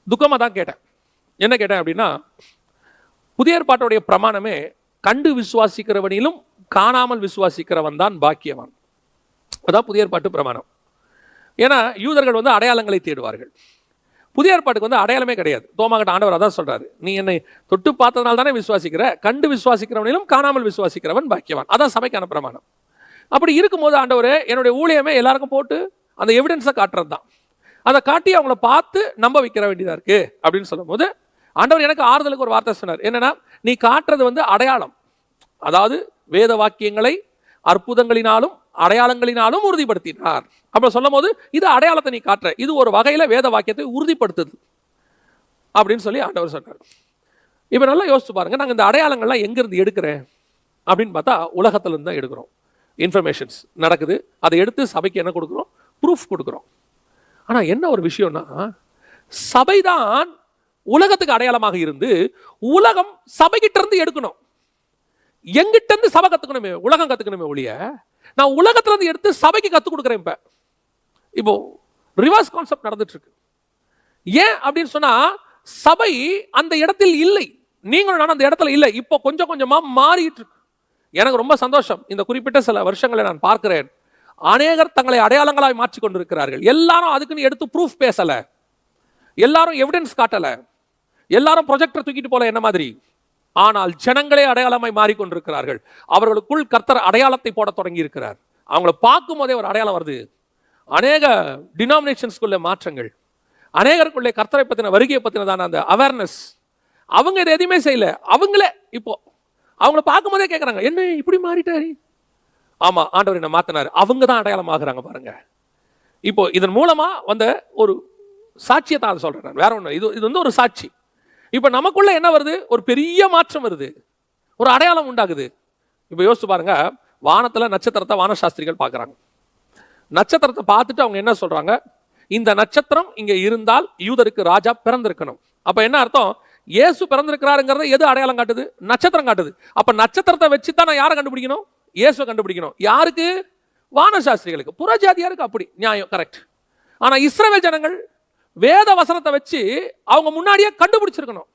துக்கமாக தான் கேட்டேன். என்ன கேட்டேன் அப்படின்னா, புதிய ஏற்பாட்டுடைய பிரமாணமே கண்டு விசுவாசிக்கிறவனிலும் காணாமல் விசுவாசிக்கிறவன் தான் பாக்கியவான். அதான் புதிய ஏற்பாட்டு பிரமாணம். ஏன்னா யூதர்கள் அடையாளங்களை தேடுவார்கள். புதிய ஏற்பாட்டுக்கு அடையாளமே கிடையாது. தோமாகிட்ட ஆண்டவர் அதான் சொல்றாரு, நீ என்னை தொட்டு பார்த்ததுனால தானே விசுவாசிக்கிற, கண்டு விசுவாசிக்கிறவனிலும் காணாமல் விசுவாசிக்கிறவன் பாக்கியவான். அதான் சபைக்கான பிரமாணம். அப்படி இருக்கும்போது ஆண்டவரே, என்னுடைய ஊழியமே எல்லாருக்கும் போட்டு அந்த எவிடன்ஸை காட்டுறது தான். அதை காட்டி அவங்கள பார்த்து நம்ப வைக்கிற வேண்டியதா இருக்கு அப்படின்னு சொல்லும் போது ஆண்டவர் எனக்கு ஆறுதலுக்கு ஒரு வார்த்தை சொன்னார். என்னன்னா, நீ காட்டுறது அடையாளம். அதாவது வேத வாக்கியங்களை அற்புதங்களினாலும் அடையாளங்களினாலும் உறுதிப்படுத்தினார். அப்ப சொல்லும் போது இது அடையாளத்தை நீ காட்டுற, இது ஒரு வகையில வேத வாக்கியத்தை உறுதிப்படுத்துது அப்படின்னு சொல்லி ஆண்டவர் சொன்னார். இப்ப நல்லா யோசிச்சு பாருங்க, நாங்க இந்த அடையாளங்கள்லாம் எங்க இருந்து எடுக்கிறேன் அப்படின்னு பார்த்தா உலகத்துல இருந்து தான் எடுக்கிறோம். இன்ஃபர்மேஷன்ஸ் நடக்குது, அதை எடுத்து சபைக்கு என்ன கொடுக்குறோம்? ப்ரூஃப் கொடுக்குறோம். ஆனா என்ன ஒரு விஷயம்னா, சபைதான் உலகத்துக்கு அடையாளமாக இருந்து உலகம் சபைகிட்ட இருந்து எடுக்கணும். எங்கிட்ட இருந்து சபை கத்துக்கணுமே, உலகம் கத்துக்கணுமே ஒழிய நான் உலகத்துல இருந்து எடுத்து சபைக்கு கத்துக் கொடுக்குறேன். இப்போ ரிவர்ஸ் கான்செப்ட் நடந்துட்டு இருக்கு. ஏன் அப்படின்னு சொன்னா, சபை அந்த இடத்தில் இல்லை, நீங்களும் நான் அந்த இடத்துல இல்லை. இப்போ கொஞ்சம் கொஞ்சமா மாறிட்டு இருக்கு. எனக்கு ரொம்ப சந்தோஷம். இந்த குறிப்பிட்ட சில வருஷங்களை நான் பார்க்கிறேன், அநேகர் தங்களை அடையாளங்களாய் மாற்றிக் கொண்டிருக்கிறார்கள். எல்லாரும் அதுக்குன்னு எடுத்து ப்ரூஃப் பேசல, எல்லாரும் எவிடன்ஸ் காட்டல, எல்லாரும் ப்ரொஜெக்டர் தூக்கிட்டு போல என்ன மாதிரி. ஆனால் ஜனங்களே அடையாளமாய் மாறிக்கொண்டிருக்கிறார்கள். அவர்களுக்குள் கர்த்தர் அடையாளத்தை போட தொடங்கி இருக்கிறார். அவங்களை பார்க்கும் போதே ஒரு அடையாளம் வருது. அநேக டினாமினேஷன்ஸ்குள்ள மாற்றங்கள், அநேகருக்குள்ளே கர்த்தரை பற்றின வருகையை பற்றினதான அந்த அவேர்னஸ். அவங்க இதை எதுவுமே செய்யல. அவங்களே இப்போ அவங்கள பார்க்கும்போதே கேட்குறாங்க, என்ன இப்படி மாறிட்டாரு? ஆமா, ஆண்டவர் என்ன மாத்தினாரு. அவங்க தான் அடையாளம் ஆகுறாங்க பாருங்க. இப்போ இதன் மூலமா வந்த ஒரு சாட்சியத்தை அதை சொல்றேன். வேற ஒன்று, இது வந்து ஒரு சாட்சி. இப்போ நமக்குள்ள என்ன வருது? ஒரு பெரிய மாற்றம் வருது, ஒரு அடையாளம் உண்டாகுது. இப்போ யோசிச்சு பாருங்க, வானத்துல நட்சத்திரத்தை வானசாஸ்திரிகள் பார்க்குறாங்க. நட்சத்திரத்தை பார்த்துட்டு அவங்க என்ன சொல்றாங்க? இந்த நட்சத்திரம் இங்க இருந்தால் யூதருக்கு ராஜா பிறந்திருக்கணும். அப்ப என்ன அர்த்தம்? இயேசு பிறந்திருக்கிறாருங்கிறத எது அடையாளம் காட்டுது? நட்சத்திரம் காட்டுது. அப்ப நட்சத்திரத்தை வச்சு தான் நான் யாரை கண்டுபிடிக்கணும்? இயேசுவை கண்டுபிடிக்கணும். யாருக்கு? வானசாஸ்திரிகளுக்கு. புறஜாதியாருக்கு அப்படி நியாயம், கரெக்ட். ஆனா இஸ்ரவேல் ஜனங்கள் வேத வசனத்தை வச்சு அவங்க முன்னாடியே கண்டுபிடிச்சிருக்கணும்.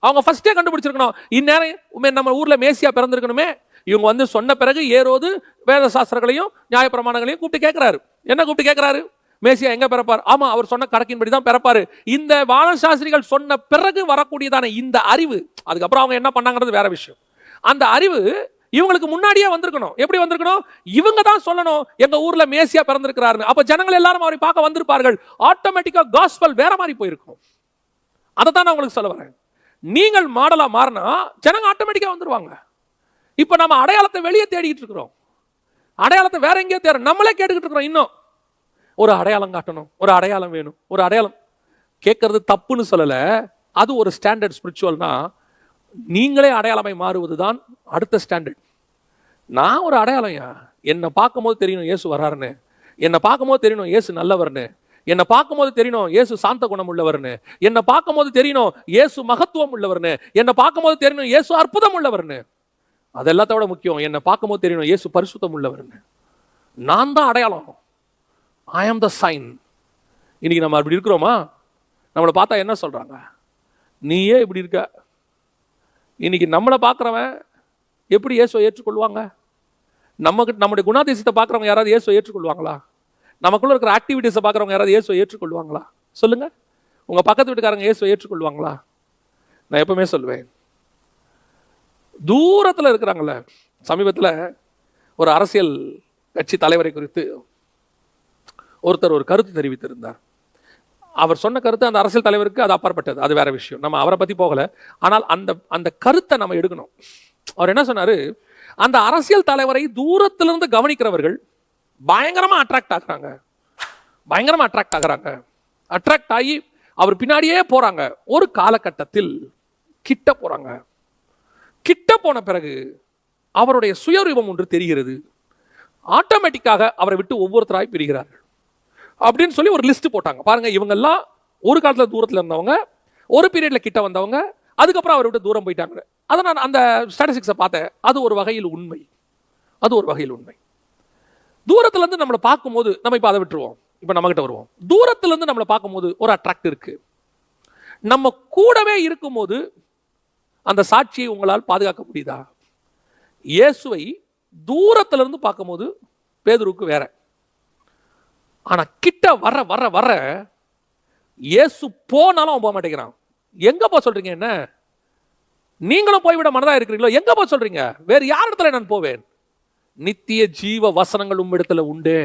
அவங்க ஃபர்ஸ்டே கண்டுபிடிச்சிருக்கணும், இந்நேரம் நம்ம ஊர்ல மேசியா பிறந்திருக்கணுமே. இவங்க வந்து சொன்ன பிறகு ஏரோது வேத சாஸ்திரங்களையும் நியாயப்பிரமாணங்களையும் கூப்பிட்டு கேட்கிறாரு. என்ன கூப்பிட்டு கேட்கிறாரு? மேசியா எங்க பிறப்பார்? ஆமா, அவர் சொன்ன கணக்கின்படி தான் பிறப்பாரு. இந்த வானசாஸ்திரிகள் சொன்ன பிறகு வரக்கூடியதான இந்த அறிவு, அதுக்கப்புறம் அவங்க என்ன பண்ணாங்கிறது வேற விஷயம். அந்த அறிவு இவங்களுக்கு முன்னாடியே வந்திருக்கணும். எப்படி வந்திருக்கணும்? இவங்க தான் சொல்லணும் எங்க ஊர்ல மேசியா பிறந்திருக்கிறாரு. அப்ப ஜனங்கள் எல்லாரும் அவரை பார்க்க வந்திருப்பார்கள். ஆட்டோமேட்டிக்கா காஸ்பல் வேற மாதிரி போயிருக்கும். அதை தான் நான் உங்களுக்கு சொல்ல வரேன். நீங்கள் மாடலா மாறினா ஜனங்க ஆட்டோமேட்டிக்கா வந்துருவாங்க. இப்ப நம்ம அடையாளத்தை வெளியே தேடிட்டு இருக்கிறோம். அடையாளத்தை வேற எங்கேயோ தேட நம்மளே கேட்டுக்கிட்டு இருக்கிறோம். இன்னும் ஒரு அடையாளம் காட்டணும், ஒரு அடையாளம் வேணும், ஒரு அடையாளம் கேட்கறது தப்புன்னு சொல்லல. அது ஒரு ஸ்டாண்டர்ட். ஸ்பிரிச்சுவல்னா நீங்களே அடையாளமாய் மாறுவதுதான் அடுத்த ஸ்டாண்டர்ட். நான் ஒரு அடையாளம், என்னை பார்க்கும்போது தெரியணும் இயேசு வர்றாருன்னு, என்னை பார்க்கும்போது தெரியணும் இயேசு நல்லவர்னு, என்னை பார்க்கும்போது தெரியணும் இயேசு சாந்த குணம் உள்ளவர்னு, என்னை பார்க்கும்போது தெரியணும் இயேசு மகத்துவம் உள்ளவர்னு, என்னை பார்க்கும்போது தெரியணும் இயேசு அற்புதம் உள்ளவர்னு. அது எல்லாத்தோட முக்கியம், என்னை பார்க்கும்போது தெரியணும் இயேசு பரிசுத்தம் உள்ளவர்னு. நான் தான் அடையாளம். ஐ ஆம் த சைன். இன்னைக்கு நம்ம அப்படி இருக்கிறோமா? நம்மளை பார்த்தா என்ன சொல்றாங்க? நீயே இப்படி இருக்க. இன்னைக்கு நம்மளை பார்க்குறவன் எப்படி இயேசுவை ஏற்றுக்கொள்வாங்க? நம்முடைய குணாதிசயத்தை பார்க்குறவங்க யாராவது இயேசுவை ஏற்றுக்கொள்வாங்களா? நமக்குள்ள இருக்கிற ஆக்டிவிட்டிஸை பார்க்குறவங்க யாராவது இயேசுவை ஏற்றுக்கொள்வாங்களா? சொல்லுங்க. உங்க பக்கத்து வீட்டுக்காரங்க இயேசுவை ஏற்றுக்கொள்வாங்களா? நான் எப்பவுமே சொல்லுவேன், தூரத்தில் இருக்கிறாங்கள. சமீபத்தில் ஒரு அரசியல் கட்சி தலைவரை குறித்து ஒருத்தர் ஒரு கருத்து தெரிவித்திருந்தார். அவர் சொன்ன கருத்து அந்த அரசியல் தலைவருக்கு அது அப்பாற்பட்டது, அது வேற விஷயம். நம்ம அவரை பத்தி போகல. ஆனால் அந்த கருத்தை நம்ம எடுக்கணும். அவர் என்ன சொன்னாரு? அந்த அரசியல் தலைவரை தூரத்திலிருந்து கவனிக்கிறவர்கள் பயங்கரமா அட்ராக்ட் ஆகுறாங்க, பயங்கரமா அட்ராக்ட் ஆகுறாங்க. அட்ராக்ட் ஆகி அவர் பின்னாடியே போறாங்க. ஒரு காலகட்டத்தில் கிட்ட போறாங்க. கிட்ட போன பிறகு அவருடைய சுயரூபம் ஒன்று தெரிகிறது. ஆட்டோமேட்டிக்காக அவரை விட்டு ஒவ்வொருத்தராய் பிரிகிறார்கள் அப்படின்னு சொல்லி ஒரு லிஸ்ட் போட்டாங்க. பாருங்க, இவங்கெல்லாம் ஒரு காலத்தில் தூரத்தில் இருந்தவங்க, ஒரு பீரியட்ல கிட்ட வந்தவங்க, அதுக்கப்புறம் அவரை விட்டு தூரம் போயிட்டாங்க. அதை நான் அந்த ஸ்டாட்டிஸ்டிக்ஸை பார்த்தேன். அது ஒரு வகையில் உண்மை. அது ஒரு வகையில் உண்மை. தூரத்துல இருந்து நம்மளை பார்க்கும்போது நம்ம இப்போ அதை விட்டுருவோம். இப்போ நம்ம கிட்ட வருவோம். தூரத்துல இருந்து நம்மளை பார்க்கும்போது ஒரு அட்ராக்ட் இருக்கு. நம்ம கூடவே இருக்கும்போது அந்த சாட்சியை உங்களால் பாதுகாக்க முடியுதா? இயேசுவை தூரத்துல இருந்து பார்க்கும்போது பேதுருக்கு வேற. ஆனா கிட்ட வர வர வர இயேசு போனாலும் அவன் போக மாட்டேங்கிறான். எங்க போக சொல்றீங்க? என்ன நீங்களும் போய்விட மனதா இருக்கிறீங்களோ? எங்க போக சொல்றீங்க? வேறு யார் இடத்துல நான் போவேன்? நித்திய ஜீவ வசனங்கள் உம்மிடத்துல உண்டு,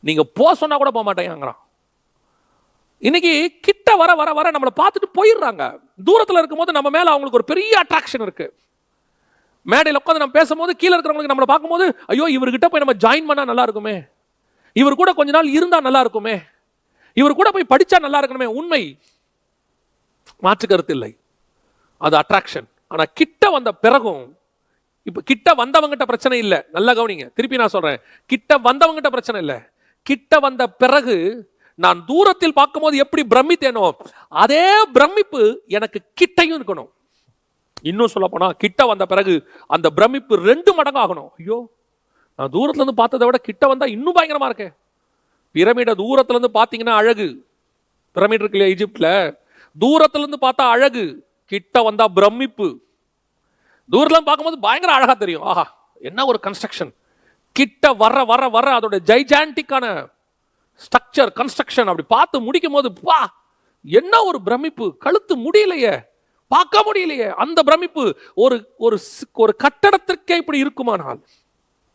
நீங்க போ சொன்னா கூட போக மாட்டேங்கிறான். இன்னைக்கு கிட்ட வர வர வர நம்மளை பார்த்துட்டு போயிடுறாங்க. தூரத்துல இருக்கும்போது நம்ம மேல அவங்களுக்கு ஒரு பெரிய அட்ராக்ஷன் இருக்கு. மேடையில் உட்காந்து நம்ம பேசும்போது கீழே இருக்கிறவங்களுக்கு நம்மளை பார்க்கும்போது, ஐயோ இவர்கிட்ட போய் நம்ம ஜாயின் பண்ணா நல்லா இருக்குமே, இவர் கூட கொஞ்ச நாள் இருந்தா நல்லா இருக்குமே, இவர் கூட போய் படிச்சா நல்லா இருக்கணுமே. உண்மை, மாற்று கருத்து இல்லை, அது அட்ராக்ஷன். ஆனா கிட்ட வந்த பிறகும், இப்ப கிட்ட வந்தவங்கிட்ட பிரச்சனை இல்லை. நல்லா கவனிங்க, திருப்பி நான் சொல்றேன், கிட்ட வந்தவங்கிட்ட பிரச்சனை இல்லை. கிட்ட வந்த பிறகு நான் தூரத்தில் பார்க்கும்போது எப்படி பிரமித்தேனோ அதே பிரமிப்பு எனக்கு கிட்டையும் இருக்கணும். இன்னும் சொல்ல போனா கிட்ட வந்த பிறகு அந்த பிரமிப்பு 2 மடங்கு ஆகணும். ஐயோ, நான் தூரத்துல இருந்து பார்த்ததை விட கிட்ட வந்தா இன்னும் பயங்கரமா இருக்கேன். பிரமிட தூரத்துல இருந்து பாத்தீங்கன்னா அழகு. பிரமிட் இருக்கு இல்லையா ஈஜிப்ட்ல, தூரத்துல இருந்து பார்த்தா அழகு, கிட்ட வந்தா பிரமிப்பு. தூரத்துல பார்க்கும்போது பயங்கர அழகா தெரியும், ஆஹா என்ன ஒரு கன்ஸ்ட்ரக்ஷன். கிட்ட வர வர வர அதோட ஜைஜான்டிக்கான ஸ்ட்ரக்சர், கன்ஸ்ட்ரக்ஷன் அப்படி பார்த்து முடிக்கும் போது பா என்ன ஒரு பிரமிப்பு. கழுத்து முடியலையே, பார்க்க முடியலையே. அந்த பிரமிப்பு ஒரு ஒரு கட்டடத்திற்கே இப்படி இருக்குமானால்,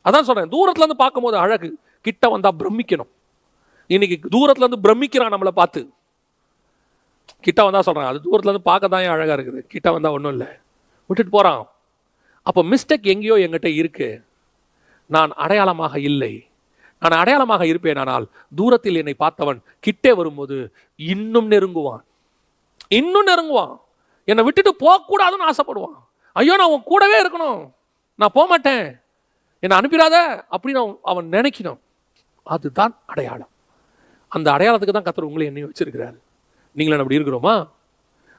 அதான் சொல்றேன், தூரத்துல இருந்து பார்க்கும் போது அழகு, கிட்ட வந்தா பிரமிக்கணும். இன்னைக்கு தூரத்துல இருந்து பிரமிக்கிறான் நம்மளை பார்த்து. கிட்ட வந்தா சொல்றான் அது தூரத்துல இருந்து பார்க்க தான் அழகா இருக்குது, கிட்ட வந்தா ஒன்றும் இல்லை, விட்டுட்டு போறான். அப்போ மிஸ்டேக் எங்கேயோ என்கிட்ட இருக்கு. நான் அடையாளமாக இல்லை. நான் அடையாளமாக இருப்பேன். ஆனால் தூரத்தில் என்னை பார்த்தவன் கிட்டே வரும்போது இன்னும் நெருங்குவான், இன்னும் நெருங்குவான். என்னை விட்டுட்டு போகக்கூடாதுன்னு ஆசைப்படுவான். ஐயோ நான் உன் கூடவே இருக்கணும், நான் போக மாட்டேன், என்னை அனுப்பிடாத அப்படின்னு அவன் நினைக்கணும். அதுதான் அடையாளம். அந்த அடையாளத்துக்கு தான் கர்த்தர் உங்களை என்னையும் வச்சிருக்கிறாரு. நீங்களும் அப்படி இருக்கிறோமா?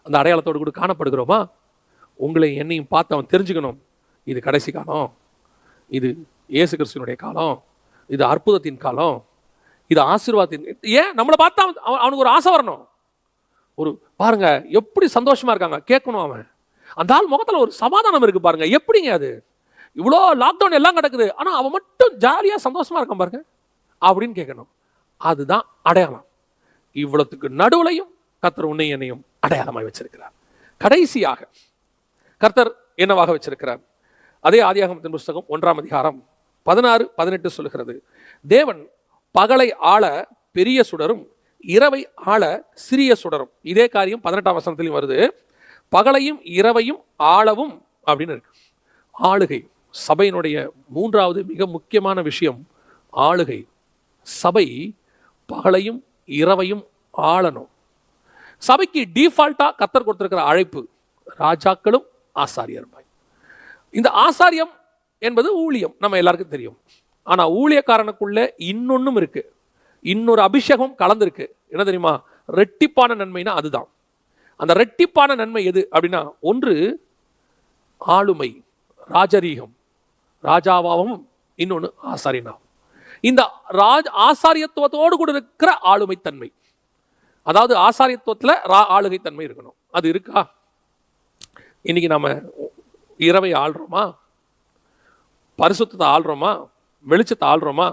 அந்த அடையாளத்தோடு கூட காணப்படுகிறோமா? உங்களை என்னையும் பார்த்து அவன் தெரிஞ்சுக்கணும், இது கடைசி காலம், இது இயேசு கிறிஸ்துவினுடைய காலம், இது அற்புதத்தின் காலம், இது ஆசீர்வாதத்தின். ஏன் நம்மளை பார்த்தா அவனுக்கு ஒரு ஆசை வரணும். ஒரு பாருங்க எப்படி சந்தோஷமா இருக்காங்க கேட்கணும். அவன் அந்த ஆள் முகத்துல ஒரு சமாதானம் இருக்கு பாருங்க. எப்படிங்க அது? இவ்வளோ லாக்டவுன் எல்லாம் கிடக்குது, ஆனா அவன் மட்டும் ஜாலியா சந்தோஷமா இருக்கான் பாருங்க அப்படின்னு கேட்கணும். அதுதான் அடையாளம். இவ்வளவுக்கு நடுவுலையும் கர்த்தர் உன்னை என்னையும் அடையாளமாய் வச்சிருக்கிறார். கடைசியாக கர்த்தர் என்னவாக வச்சிருக்கிறார்? அதே ஆதியாகமத்தின் புஸ்தகம் 1ஆம் அதிகாரம் 16-18 சொல்லுகிறது, தேவன் பகலை ஆள பெரிய சுடரும் இரவை ஆள சிறிய சுடரும். இதே காரியம் 18ஆம் வசனத்திலும் வருது. பகலையும் இரவையும் ஆளவும் அப்படின்னு இருக்கு. ஆளுகை சபையினுடைய 3வது மிக முக்கியமான விஷயம் ஆளுகை. சபை பகலையும் இரவையும் ஆளணும். சபைக்கு டிஃபால்ட்டா கர்த்தர் கொடுத்திருக்கிற அழைப்பு ராஜாக்களும் ஆசாரியருமாய். இந்த ஆசாரியம் என்பது ஊழியம், நம்ம எல்லாருக்கும் தெரியும். ஆனா ஊழியக்காரனுக்குள்ள இன்னொன்னும் இருக்கு, இன்னொரு அபிஷேகம் கலந்திருக்கு. என்ன தெரியுமா? ரெட்டிப்பான நன்மைனா அதுதான். அந்த ரெட்டிப்பான நன்மை எது அப்படின்னா, ஒன்று ஆளுமை, ராஜரீகம், ராஜாவாவும், இன்னொன்று ஆசாரியனாவும். இந்த ஆசாரியத்துவத்தோடு கூட இருக்கிற ஆளுமை தன்மை, அதாவது ஆசாரியத்துவத்தில் ஆளுகை தன்மை இருக்கணும். அது இருக்கா? இன்னைக்கு நாம இரவை ஆள்றோமா? பரிசுத்தத்தை ஆள்றோமா? வெளிச்சத்தை ஆள்றோமா?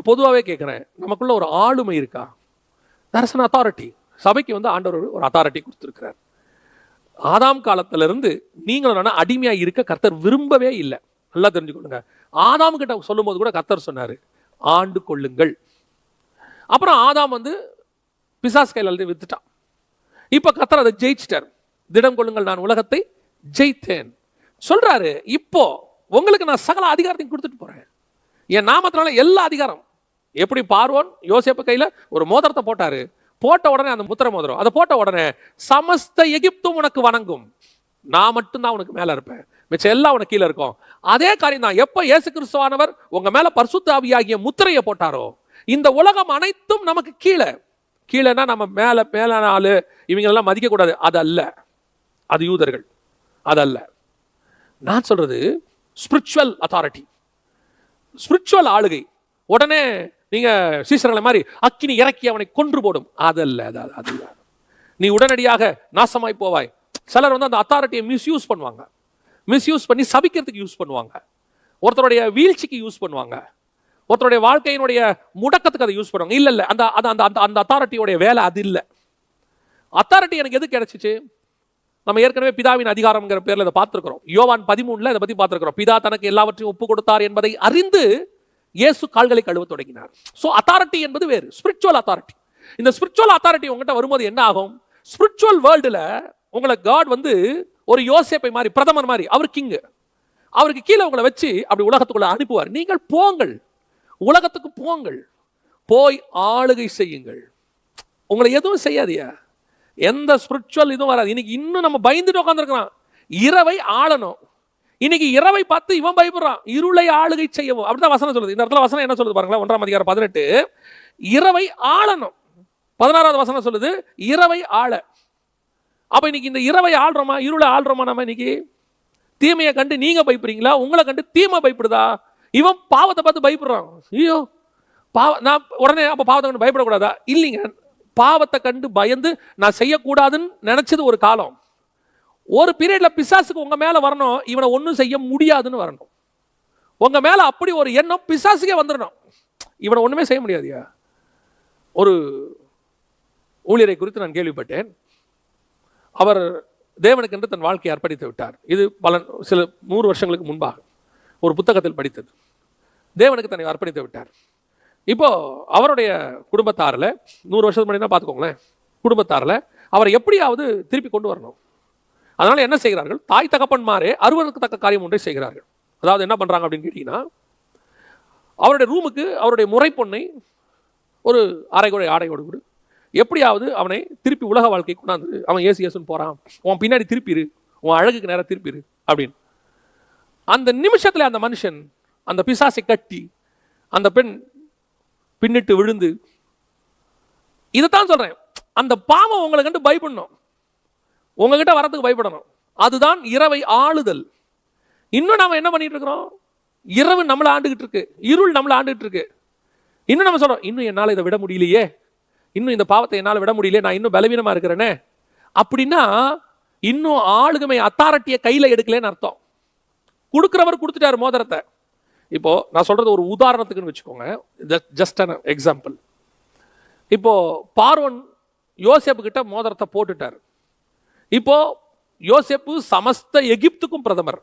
பொதுவாகவே கேட்குறேன், நமக்குள்ள ஒரு ஆளுமை இருக்கா? That's an authority. சபைக்கு ஆண்டவர் ஒரு அத்தாரிட்டி கொடுத்துருக்கிறார். ஆதாம் காலத்திலிருந்து நீங்களும் அடிமையாக இருக்க கர்த்தர் விரும்பவே இல்லை. நல்லா தெரிஞ்சுக்கொள்ளுங்க. ஆதாம் கிட்ட சொல்லும் போது கூட கர்த்தர் சொன்னாரு ஆண்டு கொள்ளுங்கள். அப்புறம் ஆதாம் பிசாஸ் கையில் வித்துட்டான். இப்ப கர்த்தர் அதை ஜெயிச்சிட்டார். திடம் கொள்ளுங்கள், நான் உலகத்தை ஜெயித்தேன் சொல்றாரு. இப்போ உங்களுக்கு நான் சகல அதிகாரத்தையும் கொடுத்துட்டு போறேன். என் நாமத்தினால எல்லா அதிகாரம். எப்படி பார்வோன் யோசேப்பு கையில ஒரு மோதிரத்தை போட்டாரு, போட்ட உடனே அந்த முத்திர மோதிரம் அதை போட்ட உடனே சமஸ்த எகிப்தும் உனக்கு வணங்கும், நான் மட்டும்தான் உனக்கு மேல இருப்பேன், மிச்சம் எல்லாம் உனக்கு கீழே இருக்கும். அதே காரியம் தான் எப்ப இயேசு கிறிஸ்துவானவர் உங்க மேல பரிசுத்த ஆவியாகிய முத்திரையை போட்டாரோ, இந்த உலகம் அனைத்தும் நமக்கு கீழே. கீழேனா நம்ம மேல மேலான ஆளு இவங்களெல்லாம் மதிக்க கூடாது, அது அல்ல. அது யூதர்கள், அதல்ல. நான் சொல்றது ஸ்பிரிச்சுவல் அத்தாரிட்டி, ஸ்பிரிச்சுவல் ஆளுகை. உடனே நீங்க சீசர்களை மாதிரி அக்கினி இறக்கி அவனை கொன்று போடும், அதல்ல. அது நீ உடனடியாக நாசமாய் போவாய். சிலர் அந்த அத்தாரிட்டியை மிஸ்யூஸ் பண்ணுவாங்க, மிஸ்யூஸ் பண்ணி சபிக்கிறதுக்கு யூஸ் பண்ணுவாங்க, ஒருத்தருடைய வீழ்ச்சிக்கு யூஸ் பண்ணுவாங்க, ஒருத்தருடைய வாழ்க்கையினுடைய முடக்கத்துக்கு அதை யூஸ் பண்ணுவாங்க. இல்ல இல்ல, அந்த அத்தாரிட்டியோடைய வேலை அது இல்லை. அத்தாரிட்டி எனக்கு எது கிடைச்சிச்சு? நம்ம ஏற்கனவே பிதாவின் அதிகாரம்ங்கிற பேர்ல இதை பார்த்திருக்கிறோம். யோவான் 13 இதை பத்தி பார்த்திருக்கிறோம். பிதா தனக்கு எல்லாவற்றையும் ஒப்பு கொடுத்தார் என்பதை அறிந்து இயேசு கால்களை கழுவ தொடங்கினார். சோ அத்தாரிட்டி என்பது வேறு, ஸ்பிரிச்சுவல் அத்தாரிட்டி. இந்த ஸ்பிரிச்சுவல் அத்தாரிட்டி உங்ககிட்ட வரும்போது என்ன ஆகும்? ஸ்பிரிச்சுவல் வேர்ல்டுல உங்களை காட் ஒரு யோசேப்பை மாதிரி, பிரதமர் மாதிரி, அவர் கிங், அவருக்கு கீழே உங்களை வச்சு அப்படி உலகத்துக்குள்ள அனுப்புவார். நீங்கள் போங்கள், உலகத்துக்கு போங்கள், போய் ஆளுகை செய்யுங்கள். உங்களை எதுவும் செய்யாதியா, எந்த ஸ்பிரிச்சுவல் இதுவும் வராது. இன்னைக்கு இன்னும் நம்ம பயந்துட்டு உட்காந்துருக்கிறான். இரவை ஆளணும். இன்னைக்கு இரவை பார்த்து இவன் பயப்படுறான், இருளை ஆளுகை செய்யவும். அப்படிதான் வசனம் சொல்லுது. இந்த இடத்துல வசனம் என்ன சொல்லுது பாருங்களா? 1ஆம் அதிகாரம் 18 இரவை ஆளணும். 16வது வசனம் சொல்லுது இரவை ஆள. அப்ப இன்னைக்கு இந்த இரவை ஆள்றோமா, இருளை ஆள்றோமா? நம்ம இன்னைக்கு தீமையை கண்டு நீங்க பயப்படுறீங்களா, உங்களை கண்டு தீமை பயப்படுதா? இவன் பாவத்தை பார்த்து பயப்படுறான். ஐயோ நான் உடனே அப்ப பாவத்தை கண்டு பயப்படக்கூடாதா? இல்லைங்க, பாவத்தை கண்டு பயந்து நான் செய்யக்கூடாதுன்னு நினைச்சது ஒரு காலம். ஒரு பீரியட்ல பிசாசுக்கு உங்க மேல வரணும், இவனை ஒன்னும் செய்ய முடியாதுன்னு வரணும். உங்க மேல அப்படி ஒரு எண்ணம் பிசாசுக்கே வந்துடணும், இவனை ஒண்ணுமே செய்ய முடியாதியா. ஒரு ஊழியரை குறித்து நான் கேள்விப்பட்டேன். அவர் தேவனுக்கு என்று தன் வாழ்க்கையை அர்ப்பணித்து விட்டார். இது சில 100 வருஷங்களுக்கு முன்பாக ஒரு புத்தகத்தில் படித்தது. தேவனுக்கு தன்னை அர்ப்பணித்து விட்டார். இப்போ அவருடைய குடும்பத்தாரில் 100 வருஷத்துக்கு முன்னாடி பார்த்துக்கோங்களேன், குடும்பத்தாரில் அவரை எப்படியாவது திருப்பி கொண்டு வரணும். அதனால என்ன செய்கிறார்கள், தாய் தகப்பன்மாரே அறுவருக்கு தக்க காரியம் ஒன்றை செய்கிறார்கள். அதாவது என்ன பண்றாங்க அப்படின்னு கேட்டீங்கன்னா, அவருடைய ரூமுக்கு அவருடைய முறை பொண்ணை ஒரு அரைகுறை ஆடையோடு கூட எப்படியாவது அவனை திருப்பி உலக வாழ்க்கை கொண்டாந்து, அவன் ஏசுன்னு போறான், உன் பின்னாடி திருப்பிடு, உன் அழகுக்கு நேரம் திருப்பிடு அப்படின்னு. அந்த நிமிஷத்துல அந்த மனுஷன் அந்த பிசாசை கட்டி அந்த பெண் பின்னிட்டு விழுந்து, இதைத்தான் சொல்றேன், அந்த பாவம் உங்களை கண்டு பயப்படணும், உங்ககிட்ட வரத்துக்கு பயப்படணும். அதுதான் இரவை ஆளுதல். இன்னும் நாம என்ன பண்ணிட்டு இருக்கிறோம், இரவு நம்மளை ஆண்டுகிட்டு இருக்கு, இருள் நம்மளை ஆண்டுகிட்டு இருக்கு. இன்னும் நம்ம சொல்றோம், இன்னும் என்னால் இதை விட முடியலையே, இன்னும் இந்த பாவத்தை என்னால் விட முடியலையே, நான் இன்னும் பலவீனமா இருக்கிறேனே அப்படின்னா இன்னும் ஆளுகமை அத்தாரிட்டியை கையில எடுக்கலன்னு அர்த்தம். கொடுக்கிறவர் கொடுத்துட்டாரு மோதிரத்தை. இப்போ நான் சொல்றது ஒரு உதாரணத்துக்குன்னு வச்சுக்கோங்க, ஜஸ்ட் அன் எக்ஸாம்பிள். இப்போ பார்வோன் யோசேப்பு கிட்ட மோதிரத்தை போட்டுட்டார். இப்போ யோசேப்பு சமஸ்த எகிப்துக்கும் பிரதமர்.